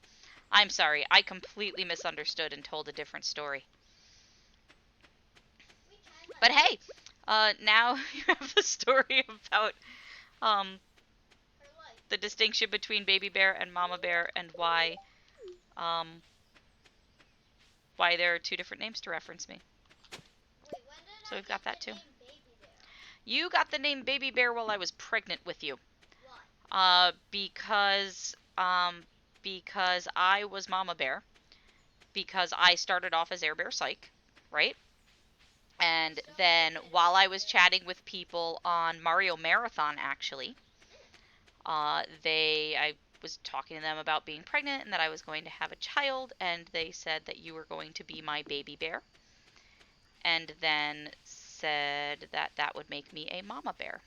I'm sorry. I completely misunderstood and told a different story. But hey, now you have the story about the distinction between Baby Bear and Mama Bear and why there are two different names to reference me. So we've got that too. You got the name Baby Bear while I was pregnant with you. Because I was Mama Bear. Because I started off as Air Bear Psych, right? And then while I was chatting with people on Mario Marathon, actually, I was talking to them about being pregnant and that I was going to have a child, and they said that you were going to be my baby bear, and then said that that would make me a mama bear.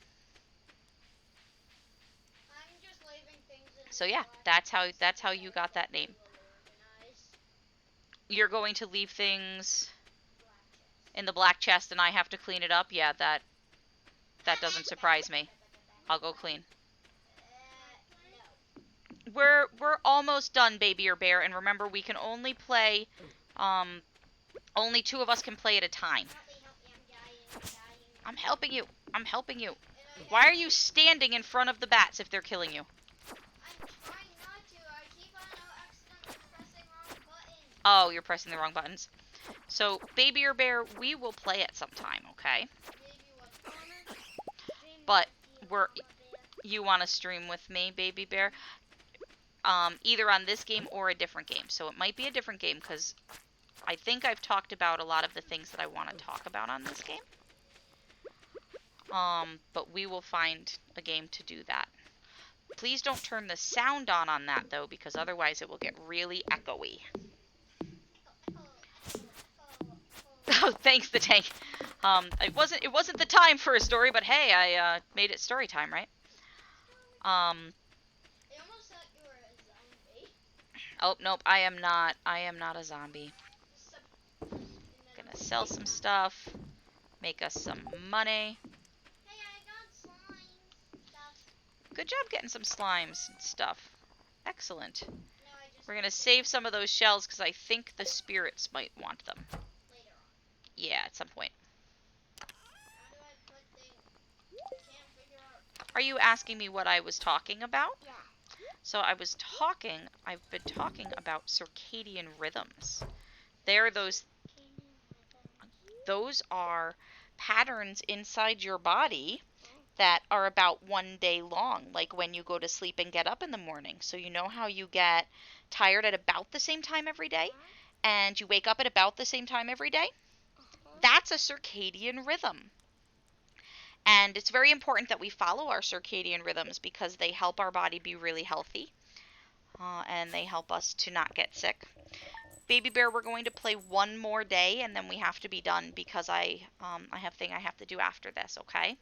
I'm just leaving things in So yeah, that's how you got that name. You're going to leave things in the black chest, and I have to clean it up. Yeah, that doesn't surprise me. I'll go clean. We're almost done, baby or bear, and remember we can only play, only 2 of us can play at a time. I'm helping you. I'm helping you. Why are you standing in front of the bats if they're killing you? I'm trying not to. I keep on accidentally pressing wrong buttons. Oh, you're pressing the wrong buttons. So, baby or bear, we will play at some time, okay? But you want to stream with me, baby bear? Either on this game or a different game. So it might be a different game because I think I've talked about a lot of the things that I want to talk about on this game. But we will find a game to do that. Please don't turn the sound on that though, because otherwise it will get really echoey. Oh, thanks, the tank. It wasn't the time for a story, but hey, I made it story time, right? I almost thought you were a zombie. Oh, nope, I am not a zombie. Gonna sell some stuff, make us some money. Hey, I got slime stuff. Good job getting some slimes and stuff. Excellent. No, We're gonna save some of those shells because I think the spirits might want them. Later on. Yeah, at some point. How do I put things? Can't figure out. Are you asking me what I was talking about? Yeah. So I've been talking about circadian rhythms. Those are patterns inside your body that are about 1 day long, like when you go to sleep and get up in the morning. So you know how you get tired at about the same time every day, and you wake up at about the same time every day? That's a circadian rhythm. And it's very important that we follow our circadian rhythms because they help our body be really healthy, and they help us to not get sick. Baby Bear, we're going to play 1 more day, and then we have to be done because I have a thing I have to do after this, okay?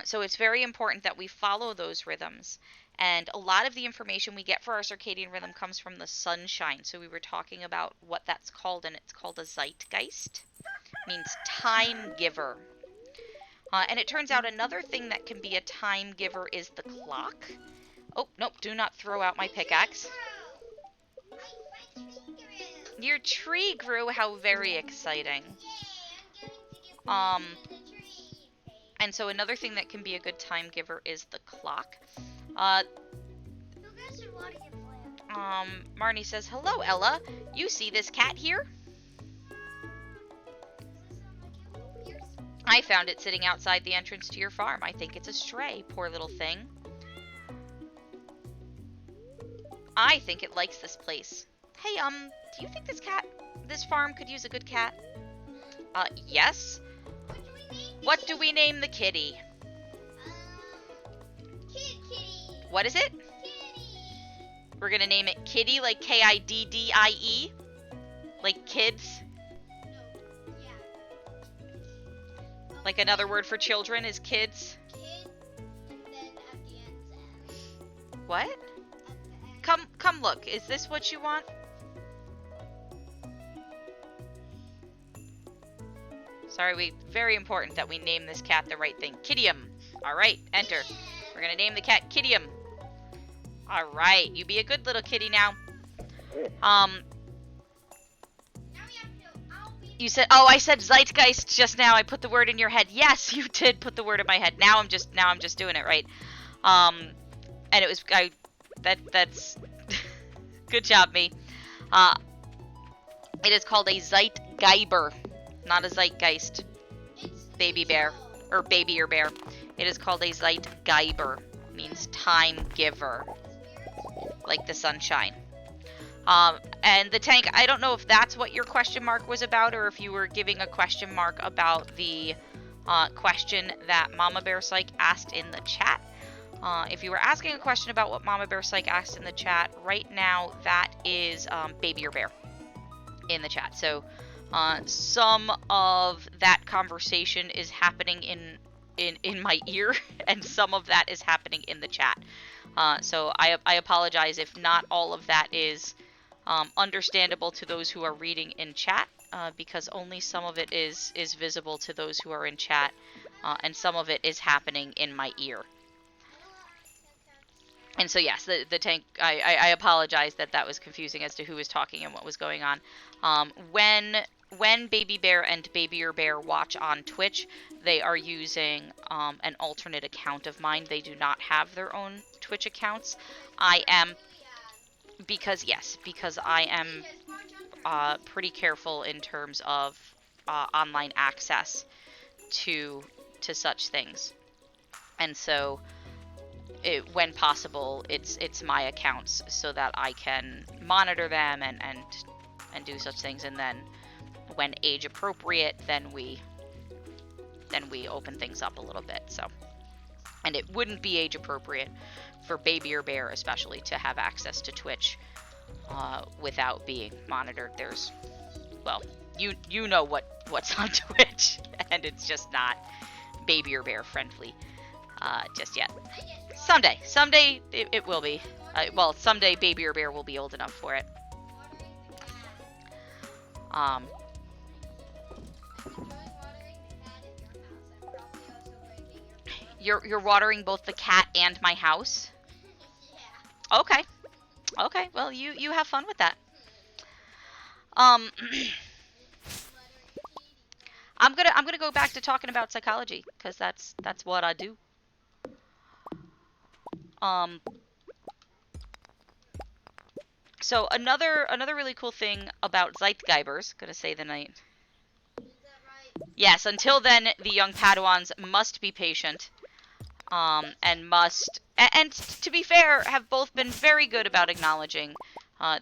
So it's very important that we follow those rhythms. And a lot of the information we get for our circadian rhythm comes from the sunshine. So we were talking about what that's called, and it's called a zeitgeist. It means time giver. And it turns out another thing that can be a time giver is the clock. Oh, nope, do not throw out my pickaxe. Your tree grew, how very exciting. And so another thing that can be a good time giver is the clock. Marnie says, hello, Ella. You see this cat here? I found it sitting outside the entrance to your farm. I think it's a stray, poor little thing. I think it likes this place. Hey, do you think this farm could use a good cat? Yes. What do we name the kitty? Kitty. What is it? Kitty. We're gonna name it Kitty, like Kiddie? Like kids? No. Yeah. Like another word for children is kids? Kid, and then at the end, Zen. What? At the end. Come look. Is this what you want? Sorry, very important that we name this cat the right thing. Kittium. Alright, enter. We're gonna name the cat Kittium. Alright, you be a good little kitty now. Now we have to. You said, oh, I said zeitgeist just now. I put the word in your head. Yes, you did put the word in my head. Now I'm just doing it right. And it was, that's, good job, me. It is called a Zeitgeiber, not a zeitgeist. Baby bear, or baby or bear. It is called a Zeitgeiber. means time giver, like the sunshine. And the tank, I don't know if that's what your question mark was about, or if you were giving a question mark about the question that Mama Bear Psych asked in the chat. If you were asking a question about what Mama Bear Psych asked in the chat, right now that is Baby or Bear in the chat. So some of that conversation is happening in my ear, and some of that is happening in the chat. So I apologize if not all of that is understandable to those who are reading in chat, because only some of it is visible to those who are in chat, and some of it is happening in my ear. And so yes, the tank, I apologize that was confusing as to who was talking and what was going on. When Baby Bear and Baby Bear watch on Twitch, they are using an alternate account of mine. They do not have their own Twitch accounts. I am, because I am pretty careful in terms of online access to such things. And so when possible, it's my accounts so that I can monitor them and do such things. And then when age appropriate, then we open things up a little bit. So, and it wouldn't be age appropriate for Baby or Bear especially to have access to Twitch without being monitored. There's, well, you know what's on Twitch, and it's just not Baby or Bear friendly just yet. Someday it will be. Well, someday Baby or Bear will be old enough for it. You're watering both the cat and my house? Yeah. Okay. Well, you have fun with that. I'm gonna go back to talking about psychology, because that's what I do. So another really cool thing about Zeitgeibers, gonna say the night. Is that right? Yes, until then, the young Padawans must be patient, and to be fair, have both been very good about acknowledging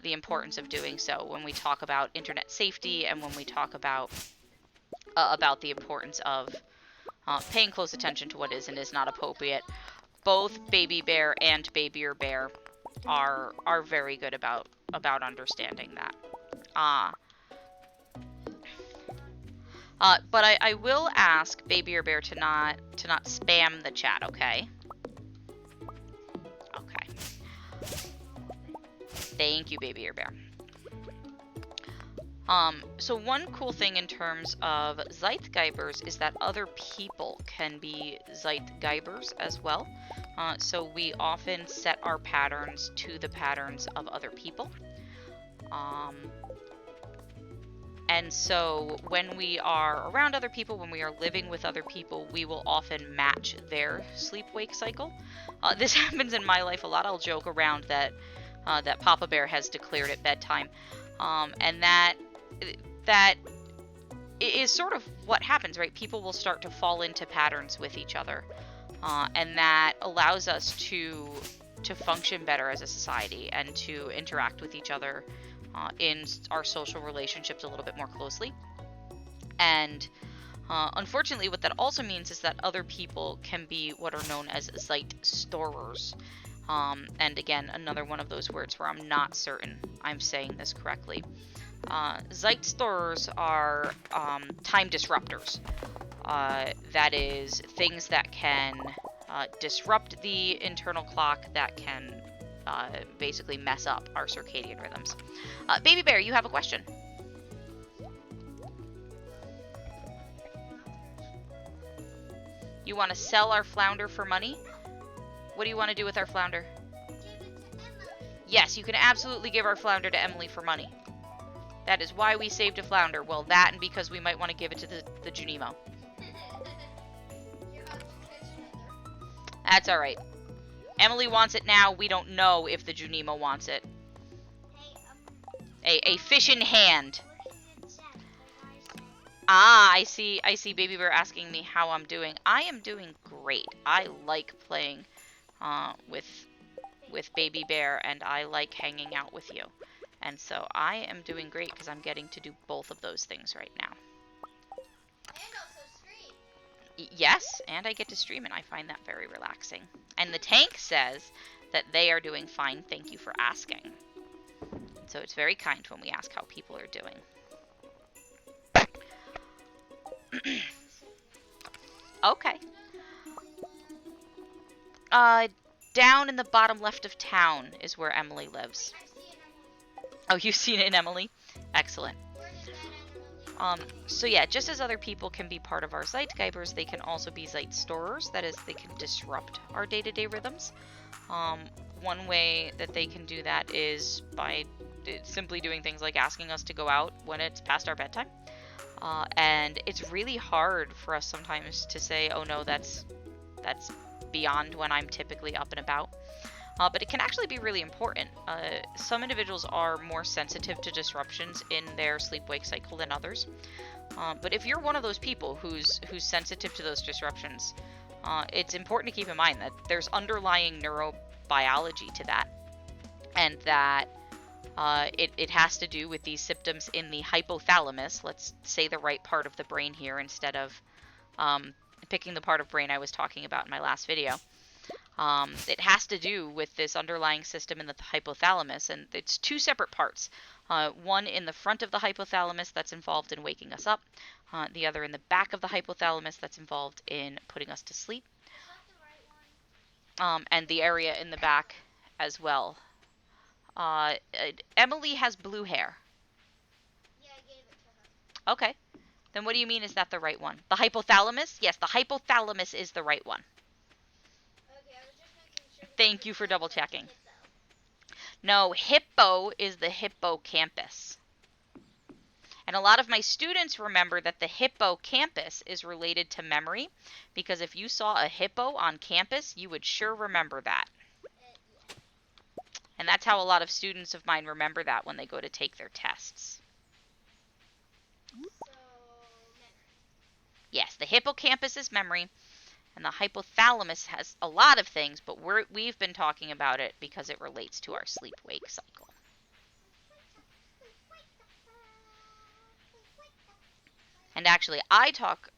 the importance of doing so when we talk about internet safety, and when we talk about the importance of paying close attention to what is and is not appropriate. Both Baby Bear and Baby or Bear are very good about understanding that. But I will ask Baby or Bear to not spam the chat, okay? Okay. Thank you, Baby or Bear. So one cool thing in terms of Zeitgeibers is that other people can be Zeitgeibers as well. So we often set our patterns to the patterns of other people. And so when we are around other people, when we are living with other people, we will often match their sleep-wake cycle. This happens in my life a lot. I'll joke around that Papa Bear has declared at bedtime. And that is sort of what happens, right? People will start to fall into patterns with each other. And that allows us to function better as a society and to interact with each other in our social relationships a little bit more closely. And unfortunately, what that also means is that other people can be what are known as Zeitstorers. And again, another one of those words where I'm not certain I'm saying this correctly. Zeitstorers are time disruptors. That is, things that can disrupt the internal clock, that can basically mess up our circadian rhythms. Baby Bear, you have a question. You want to sell our flounder for money? What do you want to do with our flounder? Give it to Emily. Yes, you can absolutely give our flounder to Emily for money. That is why we saved a flounder. Well, that and because we might want to give it to the Junimo. That's alright. Emily wants it now. We don't know if the Junimo wants it. A fish in hand. Ah, I see Baby Bear asking me how I'm doing. I am doing great. I like playing with BabyBear, and I like hanging out with you. And so I am doing great because I'm getting to do both of those things right now. And also stream. Yes, and I get to stream, and I find that very relaxing. And the tank says that they are doing fine. Thank you for asking. So it's very kind when we ask how people are doing. Okay. Down in the bottom left of town is where Emily lives. Wait, I see an Emily. Oh, you've seen it in Emily? Excellent. Where did that Emily? So yeah, just as other people can be part of our Zeitgeibers, they can also be Zeitstorers. That is, they can disrupt our day-to-day rhythms. One way that they can do that is by simply doing things like asking us to go out when it's past our bedtime. And it's really hard for us sometimes to say, oh no, that's beyond when I'm typically up and about. But it can actually be really important. Some individuals are more sensitive to disruptions in their sleep-wake cycle than others. But if you're one of those people who's sensitive to those disruptions, it's important to keep in mind that there's underlying neurobiology to that, and that it has to do with these symptoms in the hypothalamus. Let's say the right part of the brain here instead of picking the part of brain I was talking about in my last video. It has to do with this underlying system in the hypothalamus, and it's two separate parts. One in the front of the hypothalamus that's involved in waking us up, the other in the back of the hypothalamus that's involved in putting us to sleep, Is that the right one? and the area in the back as well. Emily has blue hair. Yeah, I gave it to her. Okay. Then what do you mean is that the right one? The hypothalamus? Yes, the hypothalamus is the right one. Okay, I was just making sure. Thank you for double checking. No, hippo is the hippocampus. And a lot of my students remember that the hippocampus is related to memory, because if you saw a hippo on campus, you would sure remember that. Yeah. And that's how a lot of students of mine remember that when they go to take their tests. So, memory. Yes, the hippocampus is memory, and the hypothalamus has a lot of things, but we've been talking about it because it relates to our sleep-wake cycle. And actually, I talk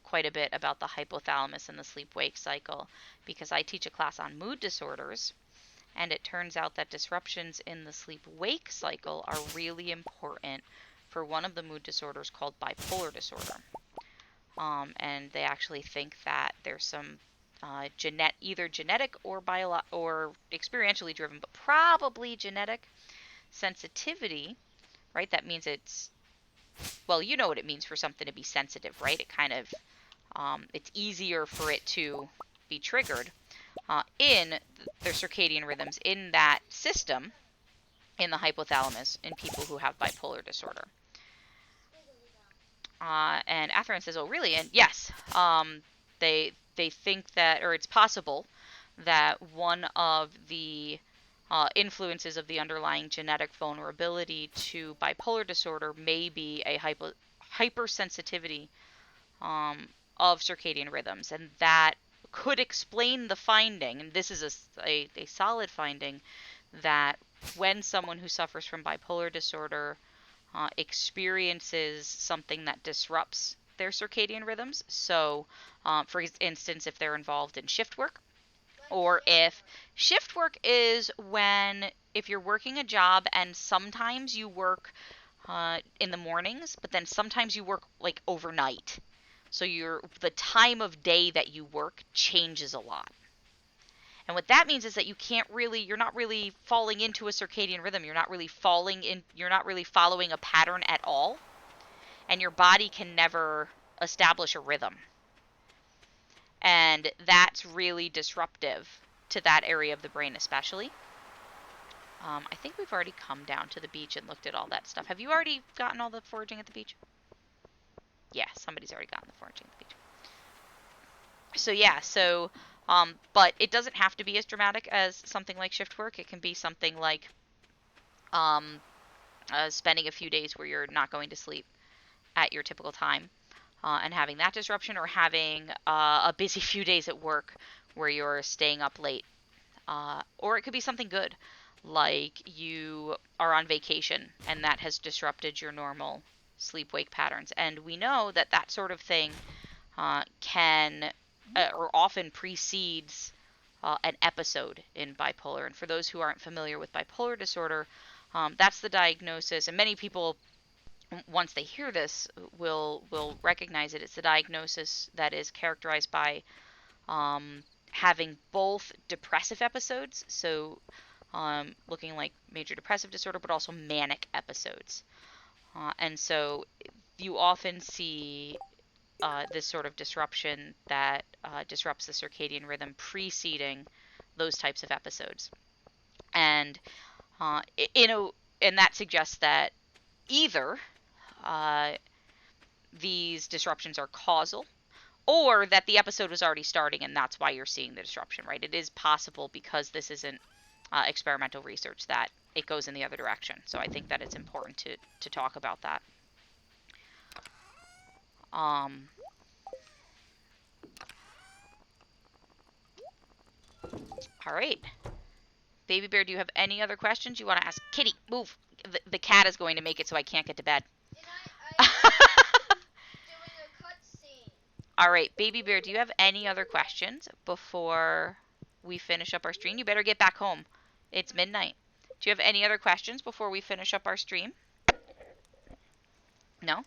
quite a bit about the hypothalamus and the sleep-wake cycle because I teach a class on mood disorders, and it turns out that disruptions in the sleep-wake cycle are really important for one of the mood disorders called bipolar disorder. And they actually think that there's some either genetic or or experientially driven, but probably genetic sensitivity, right? That means it's, well, you know what it means for something to be sensitive, right? It kind of, it's easier for it to be triggered in their circadian rhythms in that system in the hypothalamus in people who have bipolar disorder. And Atheron says, oh, really? And yes, they think that, or it's possible that one of the influences of the underlying genetic vulnerability to bipolar disorder may be a hypersensitivity of circadian rhythms. And that could explain the finding, and this is a solid finding, that when someone who suffers from bipolar disorder experiences something that disrupts their circadian rhythms. So, for instance, if they're involved in shift work, or if shift work is if you're working a job and sometimes you work in the mornings, but then sometimes you work like overnight. So the time of day that you work changes a lot. And what that means is that you're not really falling into a circadian rhythm. You're not really following a pattern at all. And your body can never establish a rhythm. And that's really disruptive to that area of the brain especially. I think we've already come down to the beach and looked at all that stuff. Have you already gotten all the foraging at the beach? Yeah, somebody's already gotten the foraging at the beach. So yeah, but it doesn't have to be as dramatic as something like shift work. It can be something like spending a few days where you're not going to sleep at your typical time and having that disruption, or having a busy few days at work where you're staying up late or it could be something good, like you are on vacation and that has disrupted your normal sleep-wake patterns. And we know that that sort of thing can or often precedes an episode in bipolar. And for those who aren't familiar with bipolar disorder, that's the diagnosis. And many people, once they hear this, will recognize it. It's the diagnosis that is characterized by having both depressive episodes, so looking like major depressive disorder, but also manic episodes. And so you often see this sort of disruption that disrupts the circadian rhythm preceding those types of episodes. And and that suggests that either uh, these disruptions are causal, or that the episode was already starting and that's why you're seeing the disruption, right? It is possible, because this isn't experimental research, that it goes in the other direction. So I think that it's important to talk about that. All right. Baby Bear, do you have any other questions you want to ask? Kitty, move. The cat is going to make it so I can't get to bed. And I'm doing a cutscene. All right, Baby Bear, do you have any other questions before we finish up our stream? You better get back home. It's midnight. Do you have any other questions before we finish up our stream? No?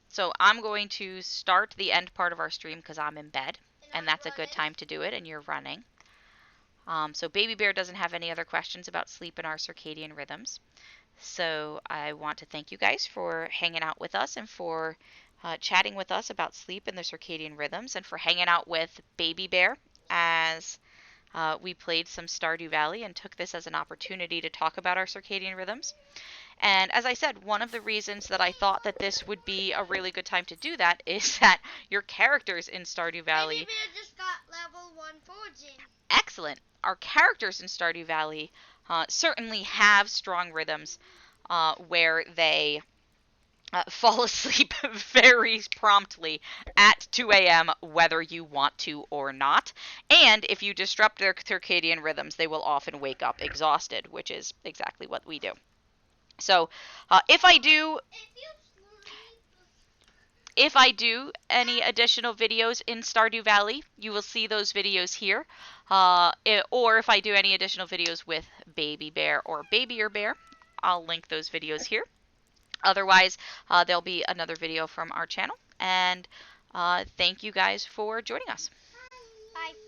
So I'm going to start the end part of our stream because I'm in bed, and that's a good time to do it, and you're running. So Baby Bear doesn't have any other questions about sleep and our circadian rhythms. So I want to thank you guys for hanging out with us and for chatting with us about sleep and the circadian rhythms, and for hanging out with Baby Bear as we played some Stardew Valley and took this as an opportunity to talk about our circadian rhythms. And as I said, one of the reasons that I thought that this would be a really good time to do that is that your characters in Stardew Valley... Baby Bear just got level 1 foraging. Excellent. Our characters in Stardew Valley certainly have strong rhythms where they fall asleep very promptly at 2 a.m. whether you want to or not. And if you disrupt their circadian rhythms, they will often wake up exhausted, which is exactly what we do. So if I do any additional videos in Stardew Valley, you will see those videos here. Or if I do any additional videos with Baby Bear or BabyBear Bear, I'll link those videos here. Otherwise, there'll be another video from our channel. And thank you guys for joining us. Bye.